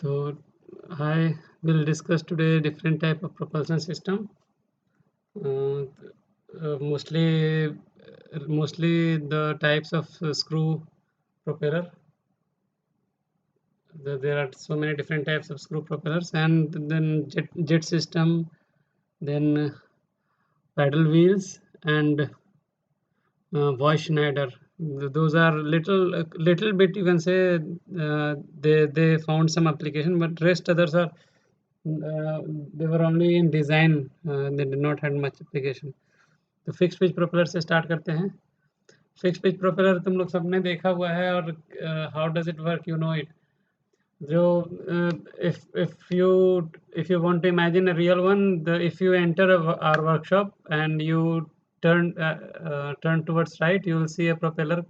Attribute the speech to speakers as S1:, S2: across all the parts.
S1: So, hi, we'll discuss today different type of propulsion system. Uh, mostly the types of screw propeller. There are so many different types of screw propellers, and then jet system, then paddle wheels, and Voice Schneider. Those are little bit you can say they found some application, but rest others are uh, they were only in design. They did not had much application. तो fix pitch propeller से start करते हैं। Fix pitch propeller तुम लोग सबने देखा हुआ है और how does it work you know it. जो if you want to imagine a real one, if you enter our workshop and you turn towards right, you will see a propeller.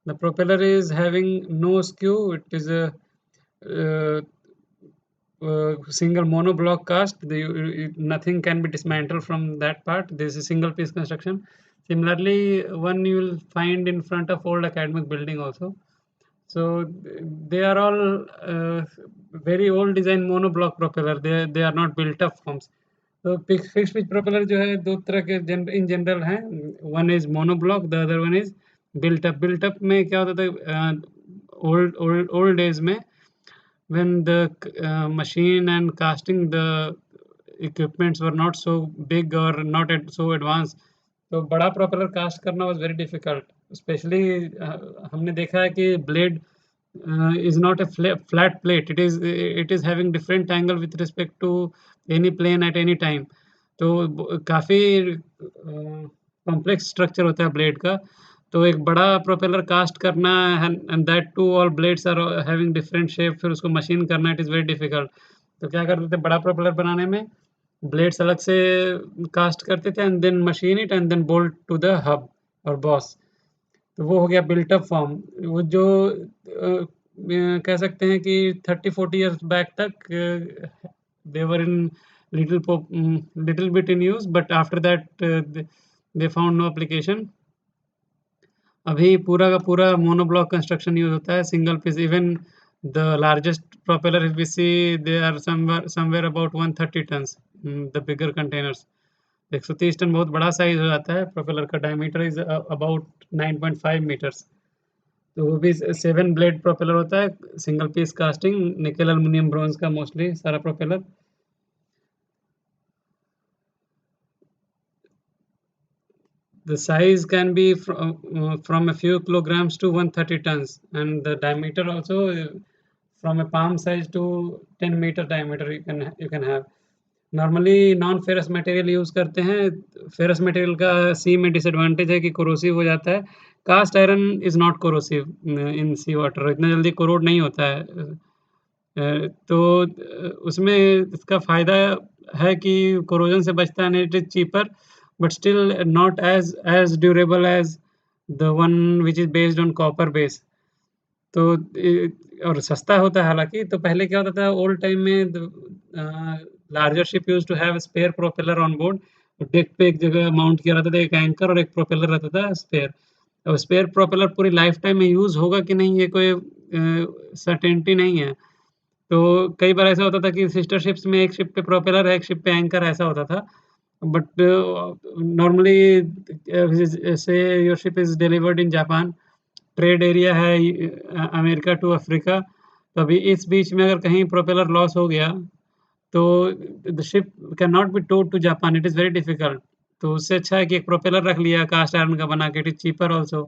S1: The propeller is having no skew. It is a uh, single monoblock cast. Nothing can be dismantled from that part. This is a single piece construction. Similarly, one you will find in front of old academic building also. So they are all very old design monoblock propeller. They are not built up forms. तो fix pitch propeller जो है दो तरह के in general हैं। One is monoblock, the other one is built up. Built up में क्या होता था ओल्ड डेज में, when the machine and casting the equipments were not so big or not so advanced, तो बड़ा प्रोपेलर कास्ट करना was very difficult. Specially हमने देखा है कि blade is not a flat plate. It is having different angle with respect to any plane at any time. तो काफ़ी complex structure होता है ब्लेड का। तो एक बड़ा प्रोपेलर कास्ट करना and that too all blades are having different shape, फिर उसको मशीन करना इट इज़ वेरी डिफिकल्ट। तो क्या करते थे बड़ा प्रोपेलर बनाने में, ब्लेड्स अलग से कास्ट करते थे and then machine it and then bolt to the hub और बॉस। तो वो हो गया बिल्ट अप फॉर्म। वो जो कह सकते हैं कि 30-40 इयर्स बैक तक they were in little bit in use, but after that they found no application. अभी पूरा का पूरा मोनोब्लॉक कंस्ट्रक्शन यूज़ होता है, single piece. Even the largest propeller if we see, they are somewhere about 130 tons, the bigger containers. 130 ton बहुत बड़ा size हो जाता है। प्रोपेलर का डायमीटर इज़ अबाउट 9.5 मीटर्स। तो वो भी 7 ब्लेड प्रोपेलर होता है, single piece casting, nickel, aluminium, bronze का मोस्टली सारा propeller. The size can be from a few kilograms to 130 tons, and the diameter also from a palm size to 10 meter diameter you can have. Normally non ferrous material use करते हैं। Ferrous material का सी में disadvantage है कि corrosive हो जाता है। Cast iron is not corrosive in sea water, इतना जल्दी कोरोड नहीं होता है। तो उसमें इसका फ़ायदा है कि कोरोजन से बचता है, and it is cheaper, but still not as durable as the one which is based on copper base। तो और सस्ता होता है हालाँकि। तो पहले क्या होता था ओल्ड टाइम में, larger ship used to have spare propeller on board. Deck पे एक जगह माउंट किया रहता था, एक एंकर और एक प्रोपेलर रहता था स्पेयर। अब स्पेयर प्रोपेलर पूरी लाइफ टाइम में यूज़ होगा कि नहीं, ये कोई सर्टेनिटी नहीं है। तो कई बार ऐसा होता था कि सिस्टर शिप्स में एक शिप पे प्रोपेलर है, एक शिप पे एंकर, ऐसा होता था। बट नॉर्मली से your ship is delivered in Japan, trade area है अमेरिका टू अफ्रीका। तो अभी इस बीच में अगर कहीं प्रोपेलर लॉस हो गया, तो the ship can not be towed to Japan, it is very difficult. तो उससे अच्छा है कि एक प्रोपेलर रख लिया कास्ट आयरन का बना के, it is cheaper also.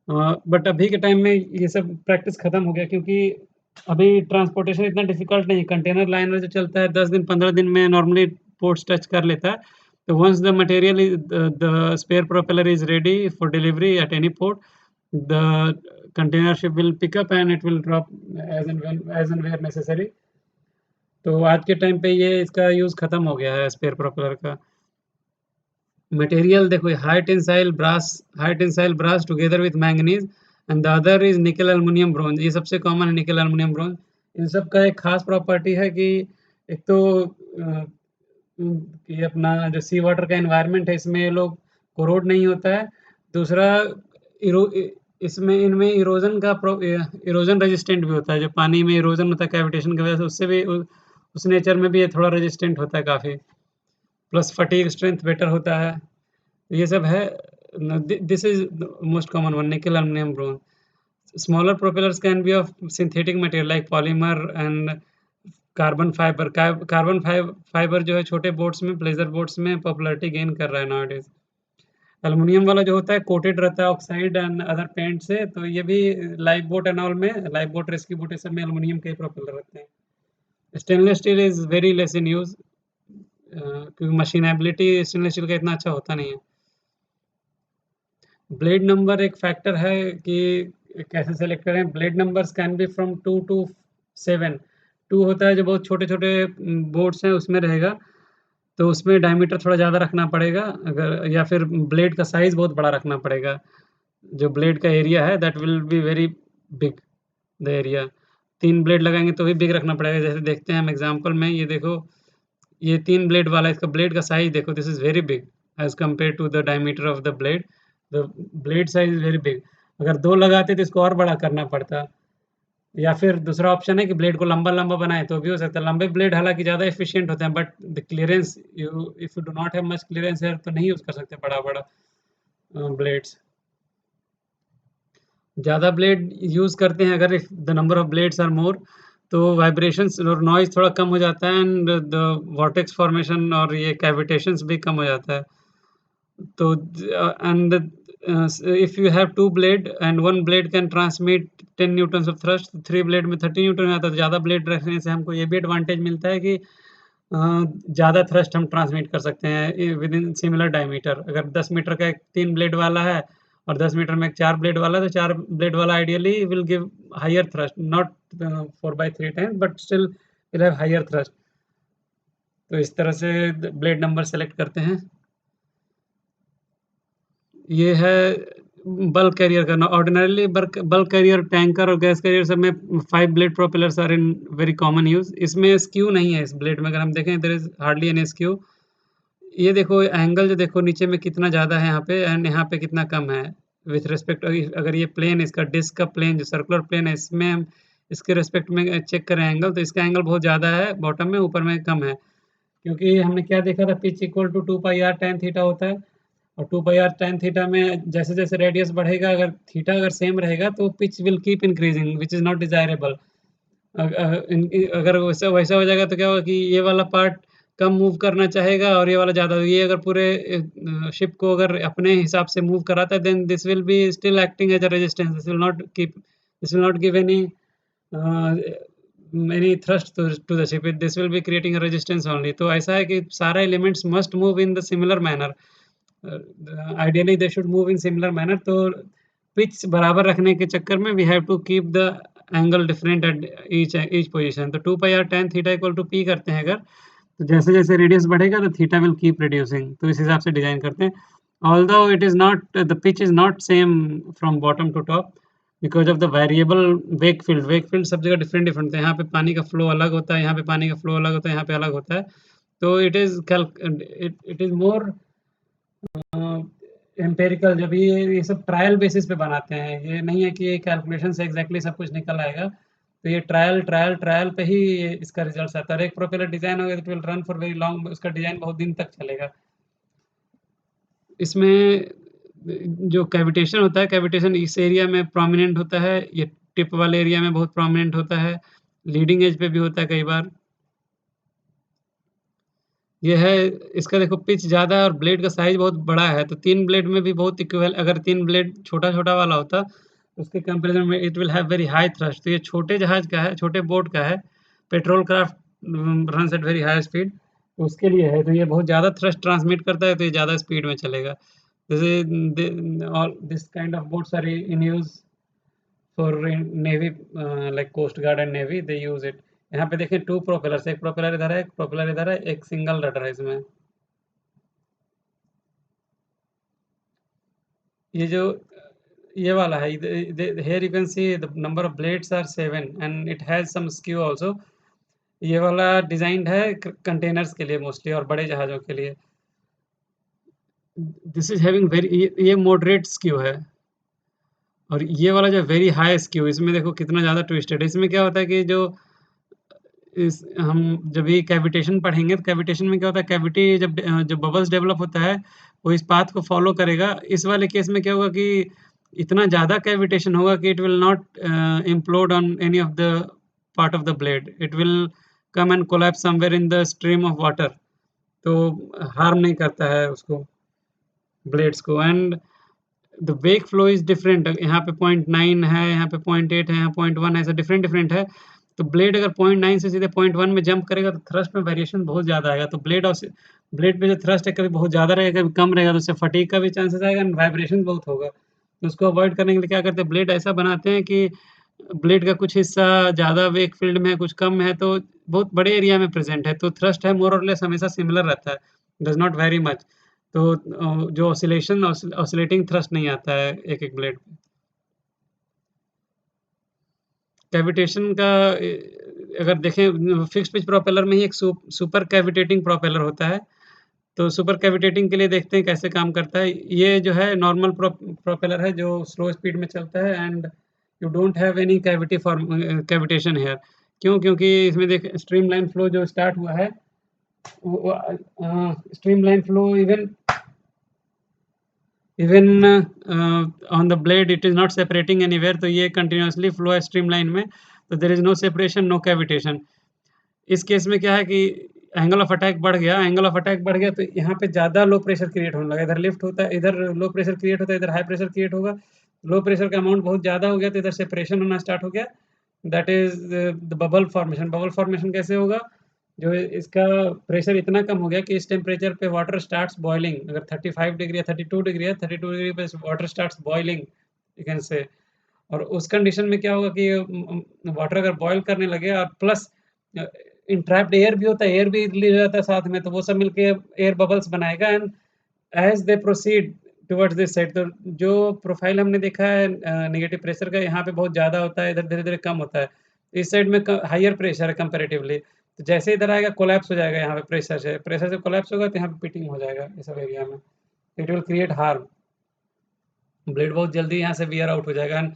S1: But अभी के टाइम में ये सब प्रैक्टिस खत्म हो गया, क्योंकि अभी ट्रांसपोर्टेशन इतना डिफिकल्ट नहीं है। कंटेनर लाइनर जो चलता है 10 दिन 15 दिन में नॉर्मली पोर्ट्स टच कर लेता है। तो once the material is the spare propeller is ready for delivery at any port, the container ship will pick up and it will drop as and where necessary. तो आज के time पे ये इसका यूज़ खत्म हो गया है स्पेयर प्रोपेलर का। मटेरियल देखो, high tensile brass together with manganese and the other is nickel aluminium bronze. ये सबसे कॉमन है, निकेल एल्युमिनियम ब्रोंज। इन सब का एक खास प्रॉपर्टी है कि एक तो ये अपना जो सी वाटर का एनवायरनमेंट है, इसमें ये लोग कोरोड नहीं होता है। दूसरा इसमें इनमें इरोजन रेजिस्टेंट भी होता है, जो पानी में इरोजन होता है कैविटेशन की वजह से, उससे भी उस नेचर में भी ये थोड़ा रेजिस्टेंट होता है काफ़ी। प्लस फटीग स्ट्रेंथ बेटर होता है। ये सब है। This is most common one, nickel aluminium bronze. Smaller propellers can be of synthetic material like polymer and carbon fibre. Carbon fibre जो है छोटे बोट्स में, प्लेजर बोट्स में पॉपुलैरिटी गेन कर रहा है नाउअडेज। एल्युमिनियम वाला जो होता है कोटेड रहता है ऑक्साइड एंड अदर पेंट से, तो ये भी लाइफ बोट एंड ऑल में, लाइफ बोट, रेस्क्यू बोट, सब में एल्युमिनियम के प्रोपेलर रहते हैं। Stainless steel is very less in use, क्योंकि मशीनेबिलिटी स्टेनलेस स्टील का इतना अच्छा होता नहीं है। ब्लेड नंबर एक फैक्टर है कि कैसे सेलेक्ट करें। Blade numbers can be from 2 to 7। 2 होता है जो बहुत छोटे-छोटे बोट्स हैं उसमें रहेगा, तो उसमें डायमीटर थोड़ा ज़्यादा रखना पड़ेगा, अगर या फिर ब्लेड का साइज़ बहुत बड़ा रखना पड़ेगा। जो ब्लेड का एरिया है that will be very big, the area. 3 blade लगाएँगे तो भी बिग रखना पड़ेगा। जैसे देखते हैं हम एग्ज़ाम्पल में, ये देखो, ये 3 ब्लेड वाला, इसका ब्लेड का साइज़ देखो, this is very big as compared to the diameter of the blade. The blade size is very big. अगर 2 लगाते तो इसको और बड़ा करना पड़ता, या फिर दूसरा ऑप्शन है कि ब्लेड को लंबा-लंबा बनाएँ तो भी हो सकता है। लंबे ब्लेड हालाँकि ज़्यादा एफिशिएंट होते हैं, but the clearance, if you do not have much clearance here, तो नहीं यूज़ कर सकते बड़ा-बड़ा ब्लेड्स। ज़्यादा ब्लेड यूज़ करते हैं अगर, if the number of blades are more, तो वाइब्रेशंस और नॉइज़ थोड़ा कम हो जाता है, एंड द वॉर्टेक्स फॉर्मेशन और ये कैविटेशंस भी कम हो जाता है। तो and if you have 2 blade and 1 blade can transmit 10 Newton's of thrust, 3 blade में 30 न्यूटन आता है। तो ज़्यादा ब्लेड रखने से हमको ये भी एडवांटेज मिलता है कि ज़्यादा थ्रस्ट हम ट्रांसमिट कर सकते हैं विद इन सिमिलर डायमीटर। अगर 10 मीटर का एक 3 ब्लेड वाला है और 10 मीटर में एक 4 ब्लेड वाला है, तो 4 ब्लेड वाला ideally will give higher thrust, not 4/3 times, but still will have higher thrust. तो इस तरह से ब्लेड नंबर सेलेक्ट करते हैं। ये है बल्क कैरियर करना। ऑर्डिनरली बल्क कैरियर, टैंकर और गैस कैरियर सब में 5 blade propellers are in very common use. इसमें स्क्यू नहीं है इस ब्लेड में, अगर हम देखें there is hardly any skew. ये देखो एंगल, जो देखो नीचे में कितना ज़्यादा है यहाँ पे, एंड यहाँ पे कितना कम है विथ रिस्पेक्ट। अगर ये प्लेन, इसका डिस्क का प्लेन जो सर्कुलर प्लेन है, इसमें हम इसके रिस्पेक्ट में चेक करें एंगल, तो इसका एंगल बहुत ज़्यादा है बॉटम में, ऊपर में कम है। क्योंकि हमने क्या देखा था, pitch equal to 2 pi R tan theta होता है, और 2 पाई आर टैन थीटा में जैसे-जैसे रेडियस बढ़ेगा, अगर थीटा अगर सेम रहेगा तो pitch will keep increasing which is not desirable. अगर वैसा वैसा हो जाएगा तो क्या होगा कि ये वाला पार्ट कम मूव करना चाहेगा और ये वाला ज़्यादा। ये अगर पूरे शिप को अगर अपने हिसाब से मूव कराता है, then this will be still acting as a resistance. This will not give any thrust to the ship. This will be creating a resistance only. तो ऐसा है कि सारा elements must move in the similar manner. Ideally they should move in similar manner. तो pitch बराबर रखने के चक्कर में we have to keep the angle different at each position. तो 2 pi R tan theta equal to P करते हैं अगर, तो जैसे-जैसे रेडियस बढ़ेगा तो थीटा विल कीप रिड्यूसिंग। तो इस हिसाब से डिज़ाइन करते हैं। Although it is not, the pitch is not same from bottom to top because of the variable wake field. Wake field सब जगह डिफरेंट-डिफरेंट होते हैं। यहाँ पे पानी का फ्लो अलग होता है, यहाँ पे पानी का फ्लो अलग होता है, यहाँ पे अलग होता है। तो इट इज़ मोर एम्पिरिकल। जब ये सब ट्रायल बेसिस पे बनाते हैं, ये नहीं है कि ये कैलकुलेशन से एग्जैक्टली सब कुछ निकल आएगा। तो ये ट्रायल ट्रायल ट्रायल पे ही इसका रिजल्ट आता है। और एक प्रोपेलर डिजाइन होगा, it will run for very long, उसका डिजाइन बहुत दिन तक चलेगा। इसमें जो कैविटेशन होता है, कैविटेशन इस एरिया में प्रोमिनेंट होता है, ये टिप वाले एरिया में बहुत प्रोमिनेंट होता है, लीडिंग एज पे भी होता है कई बार। ये है, इसका देखो पिच ज़्यादा है और ब्लेड का साइज़ बहुत बड़ा है, तो 3 ब्लेड में भी बहुत इक्वल। अगर 3 ब्लेड छोटा-छोटा वाला होता, उसके कंपैरिज़न में it will have very high thrust. तो ये छोटे जहाज का है, छोटे बोट का है, petrol craft runs at very high speed, उसके लिए है। तो ये बहुत ज़्यादा थ्रस्ट ट्रांसमिट करता है, तो ये ज़्यादा स्पीड में चलेगा। जैसे all this kind of boats are in use for navy, like coast guard and navy, they use it. यहाँ पे देखें 2 प्रोपेलर्स, एक प्रोपेलर इधर है, एक प्रोपेलर इधर है, एक सिंगल रडर है इसमें। ये जो ये वाला है, here you can see the number of blades are 7 and it has some skew also। ये वाला डिजाइंड है कंटेनर्स के लिए मोस्टली, और बड़े जहाज़ों के लिए। दिस इज हैविंग वेरी, ये मॉडरेट स्क्यू है। और ये वाला जो वेरी हाई स्क्यू, इसमें देखो कितना ज़्यादा ट्विस्टेड है। इसमें क्या होता है कि जो इस हम जब ये कैविटेशन पढ़ेंगे तो कैविटेशन में क्या होता है, कैविटी जब बबल्स डेवलप होता है वो इस पाथ को फॉलो करेगा। इस वाले केस में क्या होगा कि इतना ज़्यादा कैविटेशन होगा कि it will not implode on any of the part of the blade, it will come and collapse somewhere in the stream of water. तो हार्म नहीं करता है उसको, ब्लेड्स को। And the wake flow is different, यहाँ पे 0.9 है, यहाँ पे 0.8 है, यहाँ 0.1 है, ऐसा डिफरेंट डिफरेंट है। तो ब्लेड अगर 0.9 से सीधे 0.1 में जंप करेगा तो थ्रस्ट में वेरिएशन बहुत ज़्यादा आएगा। तो ब्लेड पे जो थ्रस्ट है कभी बहुत ज़्यादा रहेगा, कभी कम रहेगा, तो उससे फटीग का भी चांसेस आएगा एंड वाइब्रेशन बहुत होगा। तो उसको अवॉइड करने के लिए क्या करते हैं, ब्लेड ऐसा बनाते हैं कि ब्लेड का कुछ हिस्सा ज़्यादा वेक फील्ड में है, कुछ कम है, तो बहुत बड़े एरिया में प्रेजेंट है, तो थ्रस्ट है मोर और लेस हमेशा सिमिलर रहता है, डज नॉट वेरी मच। तो जो ऑसिलेटिंग थ्रस्ट नहीं आता है एक-एक ब्लेड पे। कैविटेशन का अगर देखें फिक्स्ड पिच प्रोपेलर में ही एक सुपर कैविटेटिंग प्रोपेलर होता है। तो सुपर कैविटेटिंग के लिए देखते हैं कैसे काम करता है। ये जो है नॉर्मल प्रोपेलर है जो स्लो स्पीड में चलता है and you don't have any cavitation here. क्यों? क्योंकि इसमें देखें स्ट्रीमलाइन फ्लो जो स्टार्ट हुआ है, streamline flow even on the blade it is not separating anywhere. तो ये कंटिन्यूअसली फ्लो है स्ट्रीमलाइन में, तो there is no separation, no cavitation. इस केस में क्या है कि एंगल ऑफ अटैक बढ़ गया, एंगल ऑफ अटैक बढ़ गया तो यहाँ पे ज़्यादा लो प्रेशर क्रिएट होने लगा। इधर लिफ्ट होता है, इधर लो प्रेशर क्रिएट होता है, इधर हाई प्रेशर क्रिएट होगा। लो प्रेशर का अमाउंट बहुत ज़्यादा हो गया तो इधर सेपरेशन होना स्टार्ट हो गया। That is the bubble formation. Bubble formation कैसे होगा? जो इसका प्रेशर इतना कम हो गया कि इस टेम्परेचर पे वाटर स्टार्ट्स बॉइलिंग। अगर 35 डिग्री या 32 डिग्री है, 32 डिग्री पे water starts boiling, you can से। और उस कंडीशन में क्या होगा कि वाटर अगर बॉयल करने लगे और प्लस इंट्रैप्ड एयर भी होता है, एयर भी रिलीज हो जाता है साथ में, तो वो सब मिलके एयर बबल्स बनाएगा and as they proceed towards this side, तो जो प्रोफाइल हमने देखा है नेगेटिव प्रेशर का, यहाँ पे बहुत ज़्यादा होता है, इधर धीरे-धीरे कम होता है। इस साइड में क हायर प्रेशर है कंपैरेटिवली, तो जैसे इधर आएगा कोलैप्स हो जाएगा यहाँ पे प्रेशर से कोलैप्स होगा तो यहाँ पे पिटिंग हो जाएगा इस सब एरिया में। It will create harm. Blade बहुत जल्दी यहाँ से वियर आउट हो जाएगा एंड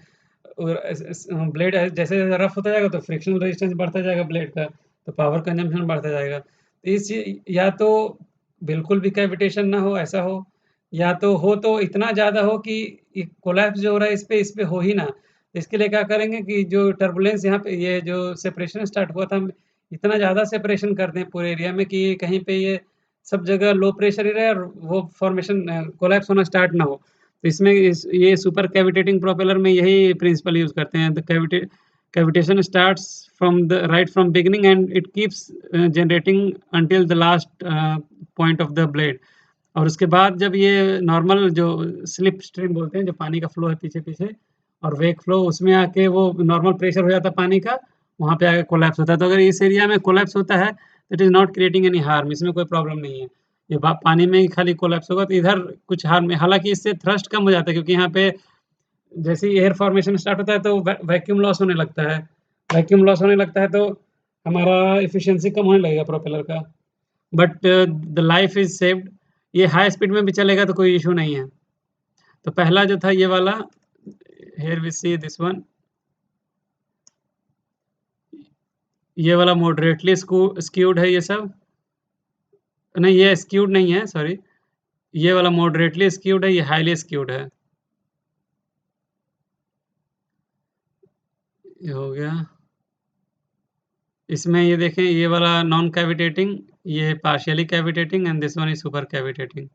S1: ब्लेड जैसे-जैसे रफ होता जाएगा तो फ्रिक्शनल रेजिस्टेंस बढ़ता जाएगा ब्लेड का, तो पावर कंजम्पशन बढ़ता जाएगा। तो इस ची या तो बिल्कुल भी कैविटेशन ना हो, ऐसा हो, या तो हो तो इतना ज़्यादा हो कि ये कोलैप्स जो हो रहा है इस पे हो ही ना। इसके लिए क्या करेंगे कि जो टर्बुलेंस यहाँ पे ये जो सेपरेशन स्टार्ट हुआ था, हम इतना ज़्यादा सेपरेशन कर दें पूरे एरिया में कि कहीं पे ये सब जगह लो प्रेशर ही रहे और वो फॉर्मेशन कोलैप्स होना स्टार्ट ना हो। तो इसमें ये सुपर कैविटेटिंग प्रोपेलर में यही प्रिंसिपल यूज़ करते हैं। The cavitation starts from beginning and it keeps generating until the last point of the blade. और उसके बाद जब ये नॉर्मल जो स्लिप स्ट्रीम बोलते हैं, जो पानी का फ्लो है पीछे-पीछे, और वेक फ्लो, उसमें आके वो नॉर्मल प्रेशर हो जाता है पानी का, वहाँ पे आके कोलैप्स होता है। तो अगर इस एरिया में कोलैप्स होता है, it is not creating any harm, इसमें कोई प्रॉब्लम नहीं है। ये पानी में ही खाली कोलैप्स होगा तो इधर कुछ हार्म नहीं। हालाँकि इससे थ्रस्ट कम हो जाता है क्योंकि यहाँ पे जैसे ही एयर फॉर्मेशन स्टार्ट होता है तो वैक्यूम लॉस होने लगता है। वैक्यूम लॉस होने लगता है तो हमारा एफिशिएंसी कम होने लगेगा प्रोपेलर का। But the life is saved. ये हाई स्पीड में भी चलेगा तो कोई इश्यू नहीं है। तो पहला जो था ये वाला, here we see this one, ये वाला मॉडरेटली स्क्यूड है ये सब। नहीं, ये स्क्यूड नहीं है, सॉरी। ये वाला मॉडरेटली स्क्यूड है, ये हाईली स्क्यूड है। ये हो गया। इसमें ये देखें, ये वाला नॉन कैविटेटिंग, ये partially cavitating and this one is super cavitating.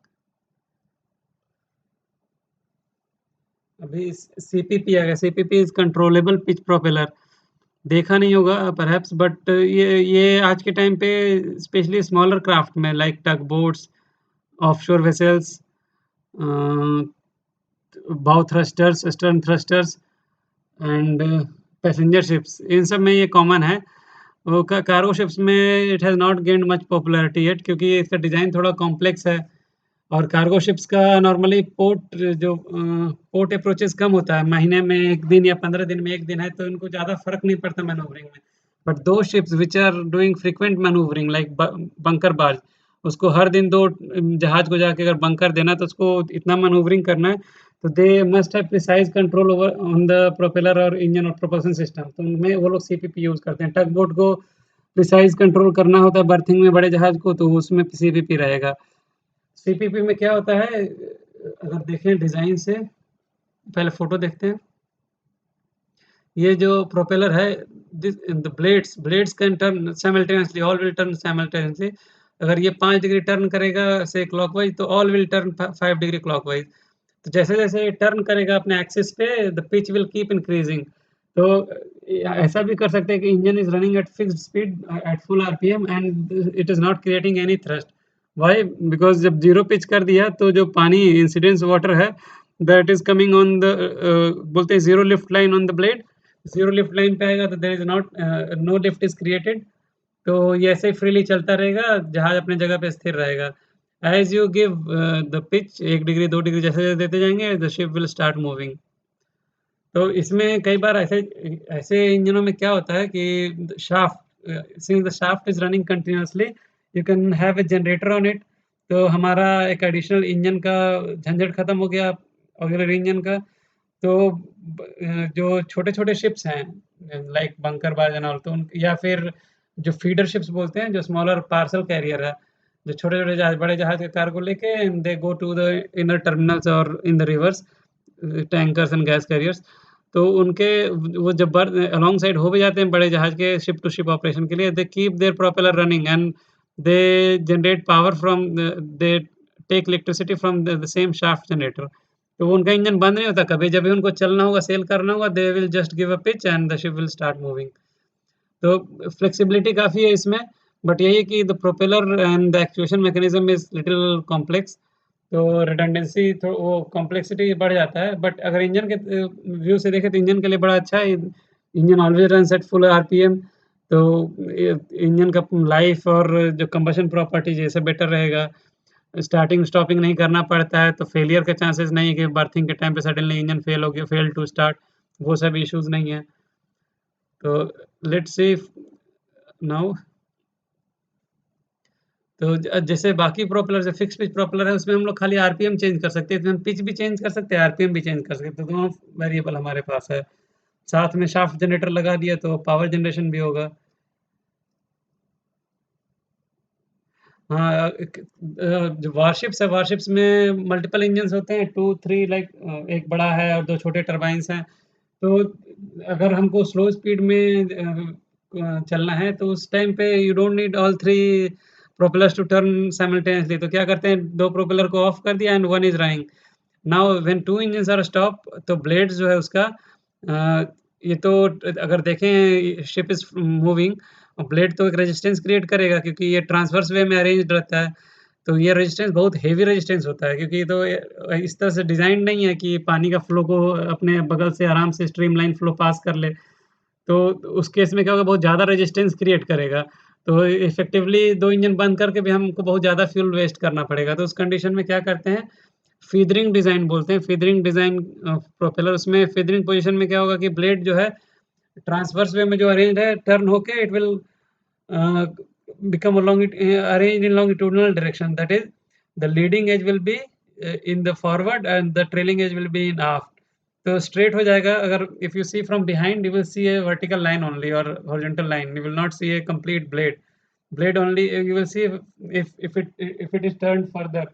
S1: अभी सीपीपी आ गया। CPP is controllable pitch propeller. देखा नहीं होगा परहैप्स, बट ये आज के टाइम पे स्पेशली स्मॉलर क्राफ्ट में like tug boats, offshore vessels, bow thrusters, stern thrusters and passenger ships, इन सब में ये कॉमन है। वो कार्गो शिप्स में it has not gained much popularity yet क्योंकि इसका डिज़ाइन थोड़ा कॉम्प्लेक्स है और कार्गो शिप्स का नॉर्मली पोर्ट अप्रोचेस कम होता है। महीने में 1 दिन या 15 दिन में 1 दिन है तो इनको ज़्यादा फ़र्क नहीं पड़ता मैनूवरिंग में। But those ships which are doing frequent manoeuvring like bunker barge, उसको हर दिन 2 जहाज़ को जाके अगर बंकर देना है तो उसको इतना मैनूवरिंग करना है, तो they must have precise control over on the propeller और इंजन और प्रोपल्शन सिस्टम, तो उनमें वो लोग सीपीपी यूज़ करते हैं। टग बोट को प्रिसाइज़ कंट्रोल करना होता है बर्थिंग में बड़े जहाज़ को, तो उसमें सीपीपी रहेगा। सीपीपी में क्या होता है, अगर देखें डिज़ाइन से, पहले फ़ोटो देखते हैं। ये जो प्रोपेलर है, this the blades can turn simultaneously, all will turn simultaneously. अगर ये 5 डिग्री टर्न करेगा से क्लॉकवाइज़, तो all will turn 5 degree clockwise. तो जैसे-जैसे ये टर्न करेगा अपने एक्सिस पे, the pitch will keep increasing. तो ऐसा भी कर सकते हैं कि engine is running at fixed speed at full RPM and it is not creating any thrust. Why? Because जब ज़ीरो पिच कर दिया, तो जो पानी इंसिडेंस वाटर है, that is coming on the बोलते हैं zero lift line on the blade. Zero lift line पे आएगा तो there is not no lift is created. तो ये ऐसे ही फ्रीली चलता रहेगा, जहाज़ अपनी जगह पे स्थिर रहेगा। As you give the pitch 1 degree, 2 degree जैसे-जैसे देते जाएँगे, the ship will start moving. तो इसमें कई बार ऐसे ऐसे इंजनों में क्या होता है कि since the shaft is running continuously, you can have a generator on it. तो हमारा एक एडिशनल इंजन का झंझट खत्म हो गया, ऑक्सिलरी इंजन का। तो जो छोटे-छोटे शिप्स हैं, like bunker barge and all, तो उन या फिर जो फीडर शिप्स बोलते हैं, जो स्मॉलर पार्सल कैरियर है, जो छोटे-छोटे जहाज़ बड़े जहाज़ के कार्गो लेके and they go to the inner terminals और in the rivers, tankers and gas carriers. तो उनके वो जब अलोंग साइड हो भी जाते हैं बड़े जहाज़ के शिप टू शिप ऑपरेशन के लिए, they keep their propeller running and they generate power from they take electricity from the same shaft generator. तो वो उनका इंजन बंद नहीं होता कभी, जब भी उनको चलना होगा, सेल करना होगा, they will just give a pitch and the ship will start moving. तो फ्लेक्सिबिलिटी काफ़ी है इसमें, बट यही है कि the propeller and the actuation mechanism is little complex. तो रिडंडेंसी, तो वो कॉम्प्लेक्सिटी बढ़ जाता है, बट अगर इंजन के व्यू से देखें, तो इंजन के लिए बड़ा अच्छा है। Engine always runs at full RPM, तो ये इंजन का लाइफ और जो कंबशन प्रॉपर्टीज़, ये सब बेटर रहेगा। स्टार्टिंग स्टॉपिंग नहीं करना पड़ता है, तो फेलियर के चांसेस नहीं है कि बर्थिंग के टाइम पे सडनली इंजन फेल हो गया, फेल टू स्टार्ट, वो सब इश्यूज़ नहीं है। तो लेट्स सी नाउ, तो जैसे बाकी प्रोपेलर, जो फिक्स्ड पिच प्रोपेलर है, उसमें हम लोग खाली आरपीएम चेंज कर सकते हैं, इसमें हम पिच भी चेंज कर सकते हैं, आरपीएम भी चेंज कर सकते हैं, तो दोनों वेरिएबल हमारे पास है। साथ में शाफ्ट जनरेटर लगा दिया, तो पावर जनरेशन भी होगा। हाँ, जो वारशिप्स है, वारशिप्स में मल्टीपल इंजन्स होते हैं, 2-3, लाइक एक बड़ा है और 2 छोटे टरबाइन्स हैं। तो अगर हमको स्लो स्पीड में चलना है, तो उस टाइम पे you don't need all 3 propellers to turn simultaneously. तो क्या करते हैं, 2 प्रोपेलर को ऑफ कर दिया and 1 is running. Now when 2 engines are stop, तो ब्लेड्स जो है उसका, अ, ये तो अगर देखें शिप इज़ मूविंग, ब्लेड तो एक रेजिस्टेंस क्रिएट करेगा, क्योंकि ये ट्रांसवर्स वे में अरेंज्ड रहता है। तो ये रेजिस्टेंस बहुत हेवी रेजिस्टेंस होता है, क्योंकि ये तो इस तरह से डिज़ाइन नहीं है कि पानी का फ्लो को अपने बगल से आराम से स्ट्रीमलाइन फ्लो पास कर ले। तो उस केस में क्या होगा, बहुत ज़्यादा रेजिस्टेंस क्रिएट करेगा। तो इफेक्टिवली 2 इंजन बंद करके भी हमको बहुत ज़्यादा फ्यूल वेस्ट करना पड़ेगा। तो उस कंडीशन में क्या करते हैं, फीदरिंग डिज़ाइन बोलते हैं, फीदरिंग डिज़ाइन प्रोपेलर। उसमें फीदरिंग पोज़ीशन में क्या होगा कि ब्लेड जो है ट्रांसवर्स वे में जो अरेंज्ड है, टर्न होके it will uh, become arranged in longitudinal direction. That is, the leading edge will be in the forward and the trailing edge will be in aft. तो straight हो जाएगा। अगर if you see from behind, you will see a vertical line only or horizontal line. You will not see a complete blade. Blade only you will see if it is turned further.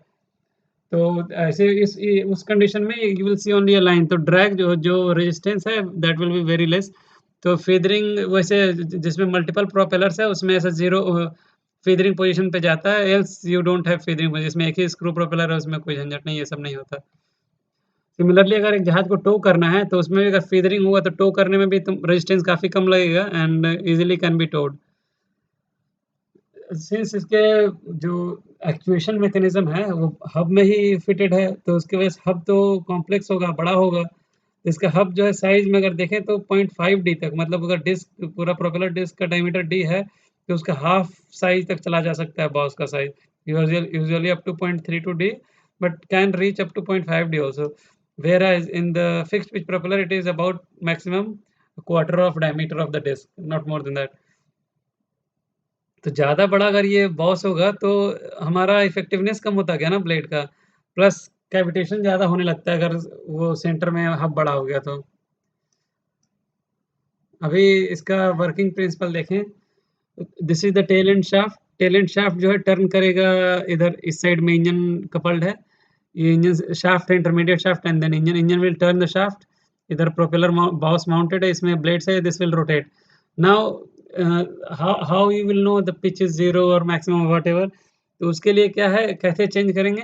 S1: तो ऐसे उस condition में you will see only a line. तो drag जो जो resistance है, that will be very less. तो फीदरिंग वैसे जिसमें मल्टीपल प्रोपेलर्स है, उसमें ऐसा ज़ीरो फीदरिंग पोज़ीशन पे जाता है, एल्स यू डोंट हैव फीदरिंग, जिसमें एक ही स्क्रू प्रोपेलर है, उसमें कोई झंझट नहीं, ये सब नहीं होता। सिमिलरली अगर एक जहाज़ को टो करना है, तो उसमें भी अगर फीदरिंग होगा, तो टो करने में भी तुम रेजिस्टेंस काफ़ी कम लगेगा and easily can be towed. Since इसके जो एक्चुएशन मैकेनिज़्म है, वो हब में ही फिटेड है, तो उसकी वजह से हब तो कॉम्प्लेक्स होगा, बड़ा होगा। इसका हब जो है साइज़ में अगर देखें, तो 0.5 डी तक, मतलब अगर डिस्क पूरा प्रोपेलर डिस्क का डायमीटर डी है, तो उसका हाफ साइज़ तक चला जा सकता है बॉस का size. Usually up to 0.32 D, but can reach up to 0.5 D also. Whereas in the fixed pitch propeller, it is about maximum a quarter of diameter of the disc, not more than that. तो ज़्यादा बड़ा अगर ये boss होगा, तो हमारा effectiveness कम होता गया ना ब्लेड का। प्लस कैविटेशन ज़्यादा होने लगता है अगर वो सेंटर में हब बड़ा हो गया तो। अभी इसका वर्किंग प्रिंसिपल देखें, this is the tail end shaft. Tail end shaft जो है टर्न करेगा, इधर इस साइड में इंजन कपल्ड है। ये इंजन शाफ्ट है, intermediate shaft and then engine will turn the shaft. इधर प्रोपेलर बॉस माउंटेड है, इसमें ब्लेड्स है, this will rotate. Now how you will know the pitch is 0 और मैक्सिमम व्हाटएवर, तो उसके लिए क्या है, कैसे चेंज करेंगे?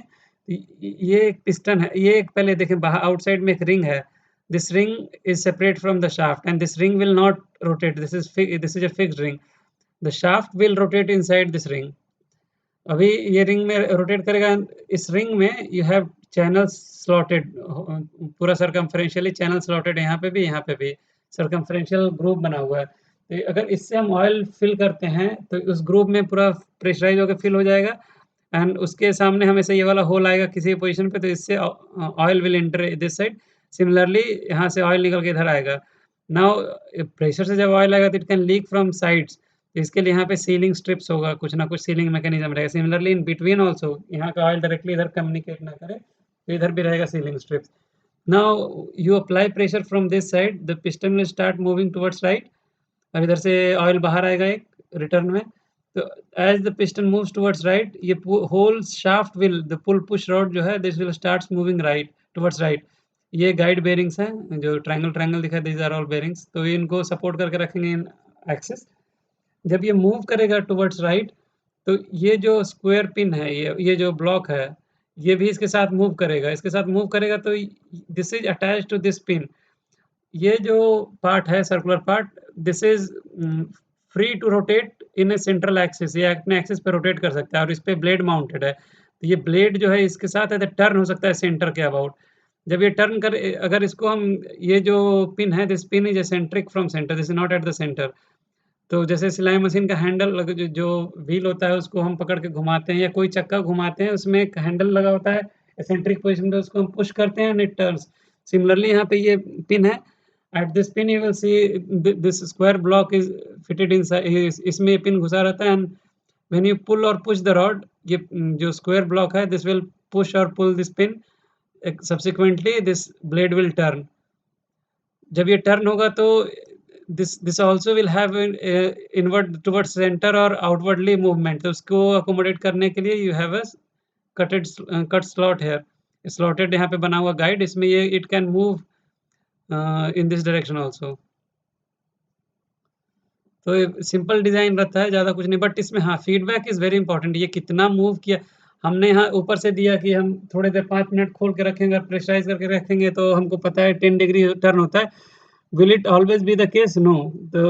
S1: ये एक पिस्टन है, ये एक पहले देखें बाहर आउटसाइड में एक रिंग है। This ring is separate from the shaft and this ring will not rotate. This is a fixed ring. The shaft will rotate inside this ring. अभी ये रिंग में रोटेट करेगा। इस रिंग में यू हैव चैनल्स स्लॉटेड, पूरा सर्कमफरेंशियली channel slotted, यहाँ पे भी, यहाँ पे भी सर्कमफरेंशियल ग्रुप बना हुआ है। तो अगर इससे हम ऑयल फिल करते हैं तो उस ग्रुप में पूरा प्रेशराइज होकर फिल हो जाएगा एंड उसके सामने हमेशा ये वाला होल आएगा किसी पोजीशन पे, तो इससे oil will enter this side. Similarly यहाँ से ऑयल निकल के इधर आएगा। नाउ प्रेशर से जब ऑयल आएगा तो it can leak from sides, इसके लिए यहाँ पे सीलिंग स्ट्रिप्स होगा, कुछ ना कुछ सीलिंग मैकेनिज्म रहेगा। सिमिलरली इन बिटवीन आल्सो, यहाँ का ऑयल डायरेक्टली इधर कम्युनिकेट ना करे तो इधर भी रहेगा ceiling strips. Now you apply pressure from this side, the piston will start moving towards right. अब इधर से ऑयल बाहर आएगा एक रिटर्न में, तो as the piston moves towards right, ये whole shaft will, the pull push rod जो है, this will starts moving right towards right. ये गाइड बेरिंग्स हैं, जो ट्रायंगल ट्रायंगल दिखा, दिस आर ऑल बेरिंग्स, तो ये इनको सपोर्ट करके रखेंगे इन एक्सिस। जब ये मूव करेगा टुवर्ड्स राइट, तो ये जो स्क्वायर पिन है, ये जो ब्लॉक है, ये भी इसके साथ मूव करेगा। इसके साथ मूव करेगा तो this is attached to this pin. ये जो पार्ट है circular part, this is free to rotate in a central axis, ये अपने एक्सिस पे रोटेट कर सकता है और इस पे ब्लेड माउंटेड है। तो ये ब्लेड जो है इसके साथ है तो टर्न हो सकता है सेंटर के अबाउट। जब ये टर्न करे, अगर इसको हम, ये जो पिन है, this pin is eccentric from centre, this is not at the centre. तो जैसे सिलाई मशीन का हैंडल जो व्हील होता है उसको हम पकड़ के घुमाते हैं या कोई चक्का घुमाते हैं, उसमें एक हैंडल लगा होता है एसेंट्रिक पोजीशन पे, उसको हम पुश करते हैं एंड इट टर्न्स। सिमिलरली यहाँ पे ये पिन है, at this pin you will see this square block is fitted in, इसमें पिन घुसा रहता है एंड व्हेन यू पुल और पुश द रॉड, ये जो स्क्वायर ब्लॉक है, दिस विल पुश और pull this pin, subsequently this blade will turn. जब ये टर्न होगा तो this also will have invert towards centre और आउटवर्डली मूवमेंट, तो उसको अकोमोडेट करने के लिए you have a cut slot here, slotted यहाँ पे बना हुआ गाइड, इसमें ये it can move in this direction also. तो सिंपल डिजाइन रहता है, ज्यादा कुछ नहीं, बट इसमें हाँ फीडबैक इज वेरी इंपॉर्टेंट। ये कितना मूव किया हमने, यहाँ ऊपर से दिया कि हम थोड़ी देर 5 मिनट खोल के रखेंगे और प्रेशराइज करके रखेंगे तो हमको पता है 10 डिग्री टर्न होता है। Will it always be the case? No. तो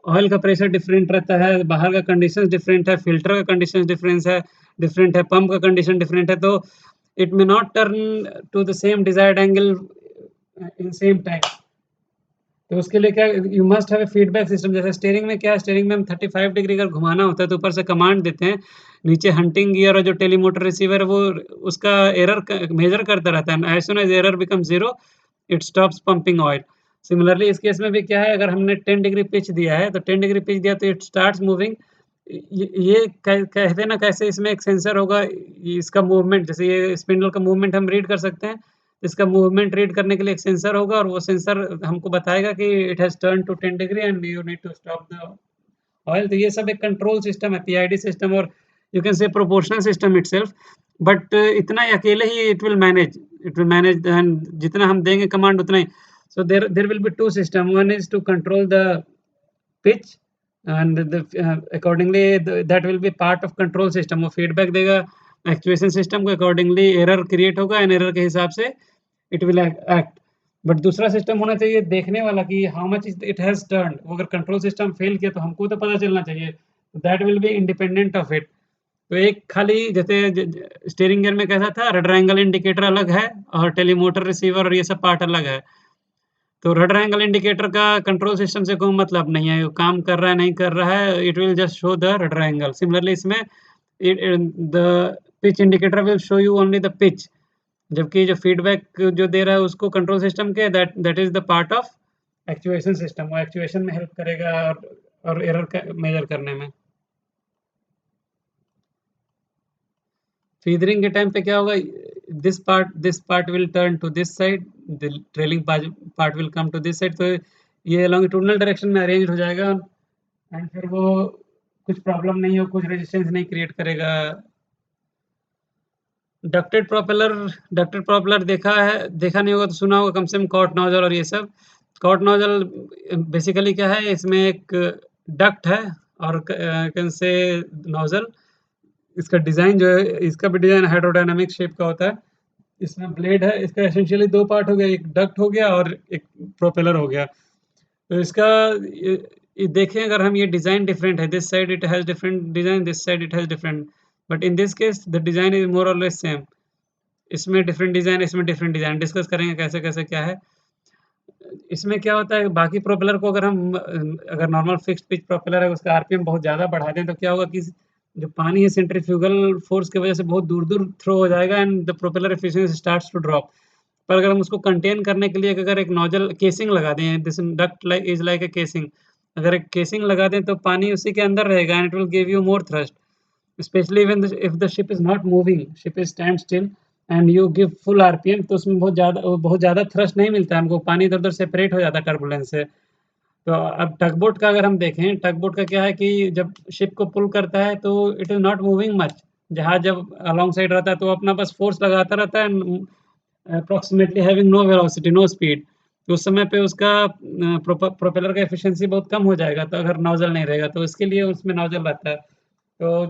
S1: ऑयल का प्रेशर डिफरेंट रहता है, बाहर का कंडीशन डिफरेंट है, फिल्टर का कंडीशन डिफरेंट है, पंप का कंडीशन डिफरेंट है, तो it may not turn to the same desired angle in same time. तो उसके लिए क्या, you must have a feedback system. जैसे स्टीयरिंग में क्या है, स्टीयरिंग में हम 35 डिग्री अगर घुमाना होता है तो ऊपर से कमांड देते हैं, नीचे हंटिंग गियर और जो टेलीमोटर रिसीवर है वो उसका एरर मेजर करता रहता है, as soon as error become zero it stops pumping oil. Similarly इस केस में भी क्या है, अगर हमने 10 डिग्री पिच दिया है तो 10 डिग्री पिच दिया तो इट स्टार्ट्स मूविंग। ये कहते हैं ना, कैसे इसमें एक सेंसर होगा, इसका मूवमेंट, जैसे ये स्पिंडल का मूवमेंट हम रीड कर सकते हैं, इसका मूवमेंट रीड करने के लिए एक सेंसर होगा और वो सेंसर हमको बताएगा कि it has turn to 10 degree and you need to stop the oil. तो ये सब एक कंट्रोल सिस्टम है, पीआईडी सिस्टम, और you can say proportional system itself. But इतना ही अकेले ही इट विल मैनेज एंड जितना हम देंगे कमांड उतना ही। So there will be two system, one is to control the pitch and accordingly that will be part of control system, वो फीडबैक देगा एक्चुएशन सिस्टम को, अकॉर्डिंगली एरर क्रिएट होगा and error के हिसाब से इट विल एक्ट। बट दूसरा system होना चाहिए देखने वाला कि how much it has turn. अगर कंट्रोल सिस्टम फेल किया तो हमको तो पता चलना चाहिए, that will be independent of it. तो एक खाली जैसे स्टीयरिंग गियर में कैसा था, रडर एंगल इंडिकेटर अलग है और टेलीमोटर रिसीवर और ये सब पार्ट अलग है। तो रडर एंगल इंडिकेटर का कंट्रोल सिस्टम से कोई मतलब नहीं है, काम कर रहा है नहीं कर रहा है, it will just show the rudder angle. Similarly इसमें the pitch indicator will show you only the pitch, जबकि जो फीडबैक जो दे रहा है उसको कंट्रोल सिस्टम के, that is the part of actuation system, वो एक्चुएशन में हेल्प करेगा और एरर मेजर करने में। फीदरिंग के टाइम पे क्या होगा, this part will turn to this side, the trailing part will come to this side, तो ये लॉन्गिट्यूडनल डायरेक्शन में अरेंज हो जाएगा एंड फिर वो कुछ प्रॉब्लम नहीं हो, कुछ रेजिस्टेंस नहीं क्रिएट करेगा। डक्टेड प्रोपेलर देखा नहीं होगा तो सुना होगा कम से कम, कॉट नोजल और ये सब। कॉट नोजल बेसिकली क्या है, इसमें एक डक्ट है और कैन से नोजल। इसका डिज़ाइन जो है, इसका भी डिज़ाइन हाइड्रोडायनामिक शेप का होता है। इसमें ब्लेड है, इसका एसेंशियली 2 पार्ट हो गया, एक डक्ट हो गया और एक प्रोपेलर हो गया। तो इसका ये देखें, अगर हम ये डिज़ाइन डिफरेंट है, this side it has different design, this side it has different, but in this case the design is more और लेस सेम। इसमें डिफरेंट डिज़ाइन, इसमें डिफरेंट डिज़ाइन, डिस्कस करेंगे कैसे-कैसे क्या है। इसमें क्या होता है, बाकी प्रोपेलर को अगर हम अगर नॉर्मल फिक्स्ड पिच प्रोपेलर है, उसका आरपीएम बहुत ज़्यादा बढ़ा दें तो क्या होगा कि जो पानी है सेंट्रीफ्यूगल फ़ोर्स की वज़ह से बहुत दूर-दूर थ्रो हो जाएगा and the propeller efficiency starts to drop. पर अगर हम उसको कंटेन करने के लिए अगर एक नोजल केसिंग लगा दें, this duct like is like a casing, अगर एक केसिंग लगा दें तो पानी उसी के अंदर रहेगा and it will give you more thrust, specially when if the ship is not moving, ship is stand still and you give full RPM, तो उसमें बहुत ज़्यादा थ्रस्ट नहीं मिलता है हमको, पानी इधर-उधर सेपरेट हो जाता है टर्बुलेंस से। तो अब टग बोट का अगर हम देखें, टग बोट का क्या है कि जब शिप को पुल करता है तो it is not moving much. जहाज जब अलोंग साइड रहता है तो अपना बस फ़ोर्स लगाता रहता है, approximately having no velocity, no speed. तो उस समय पे उसका प्रोपेलर का एफिशिएंसी बहुत कम हो जाएगा, तो अगर नोजल नहीं रहेगा तो इसके लिए उसमें नोजल रहता है। तो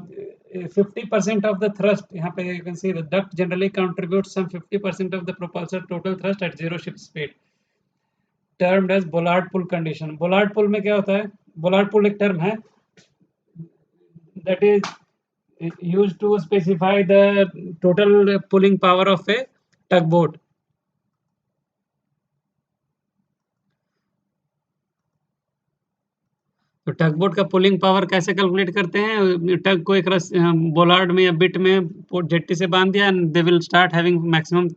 S1: 50% ऑफ द थ्रस्ट, यहाँ पे you can see the duct generally contributes some 50% of the propulsor total thrust at 0 ship speed, termed as bollard pull condition. Bollard pull में क्या होता है, बोलार्ड पुल एक टर्म है that is used to specify the total pulling power of a tugboat. तो tugboat का pulling power कैसे calculate करते हैं, टग को एक रस बोलार्ड में या बिट में जेट्टी से बांध दिया and they will start having maximum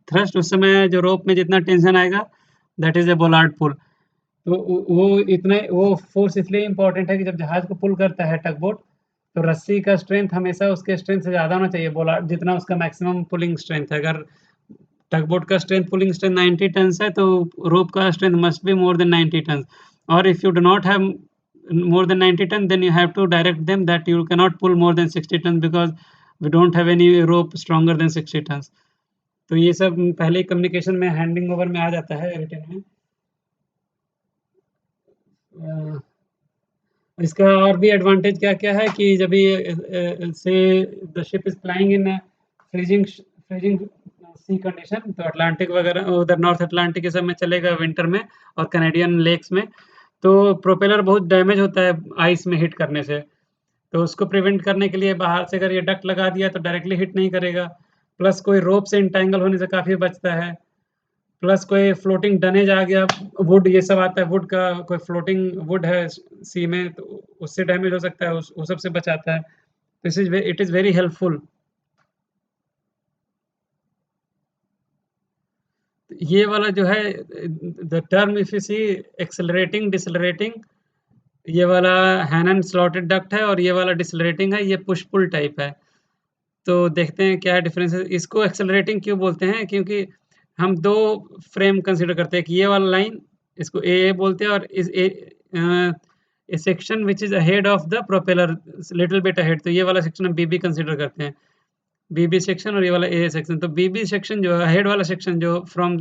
S1: thrust. उस समय जो रोप में जितना टेंशन आएगा that is a bollard pull. तो वो फोर्स इसलिए इम्पोर्टेंट है कि जब जहाज को पुल करता है टगबोट, तो रस्सी का स्ट्रेंथ हमेशा उसके स्ट्रेंथ से ज़्यादा होना चाहिए, बोलार्ड जितना उसका मैक्सिमम पुलिंग स्ट्रेंथ है। अगर टगबोट का स्ट्रेंथ पुलिंग स्ट्रेंथ 90 टन्स है तो रोप का strength must be more than 90 tons, और if you do not have more than 90 ton, then you have to direct them that you cannot pull more than 60 tons because we don't have any rope stronger than 60 tons। तो ये सब पहले communication में handing over में आ जाता है written में। इसका और भी एडवांटेज क्या-क्या है कि जब ये say the ship is flying in freezing freezing sea condition, तो अटलांटिक वगैरह उधर नॉर्थ अटलांटिक ये सब में चलेगा विंटर में और कैनेडियन लेक्स में, तो प्रोपेलर बहुत डैमेज होता है आइस में हिट करने से। तो उसको प्रिवेंट करने के लिए बाहर से अगर ये डक्ट लगा दिया तो डायरेक्टली हिट नहीं करेगा, प्लस कोई रोप से एंटेंगल होने से काफ़ी बचता है, प्लस कोई फ्लोटिंग डनेज आ गया, वुड ये सब आता है, वुड का कोई फ्लोटिंग वुड है सी में तो उससे डैमेज हो सकता है, वो सब से बचाता है। This is it is very helpful. ये वाला जो है the term if you see accelerating, decelerating, ये वाला हैनन स्लॉटेड डक्ट है और ये वाला डिसेलरेटिंग है, ये पुश पुल टाइप है। तो देखते हैं क्या डिफरेंस है। इसको एक्सेलरेटिंग क्यों बोलते हैं? क्योंकि हम 2 फ्रेम कंसीडर करते हैं कि ये वाला लाइन इसको ए बोलते हैं और A section which is ahead of the propeller, little bit ahead, तो ये वाला सेक्शन हम बीबी कंसीडर करते हैं। बीबी सेक्शन और ये वाला ए सेक्शन। तो बीबी सेक्शन जो है, अहेड वाला सेक्शन जो फ्रॉम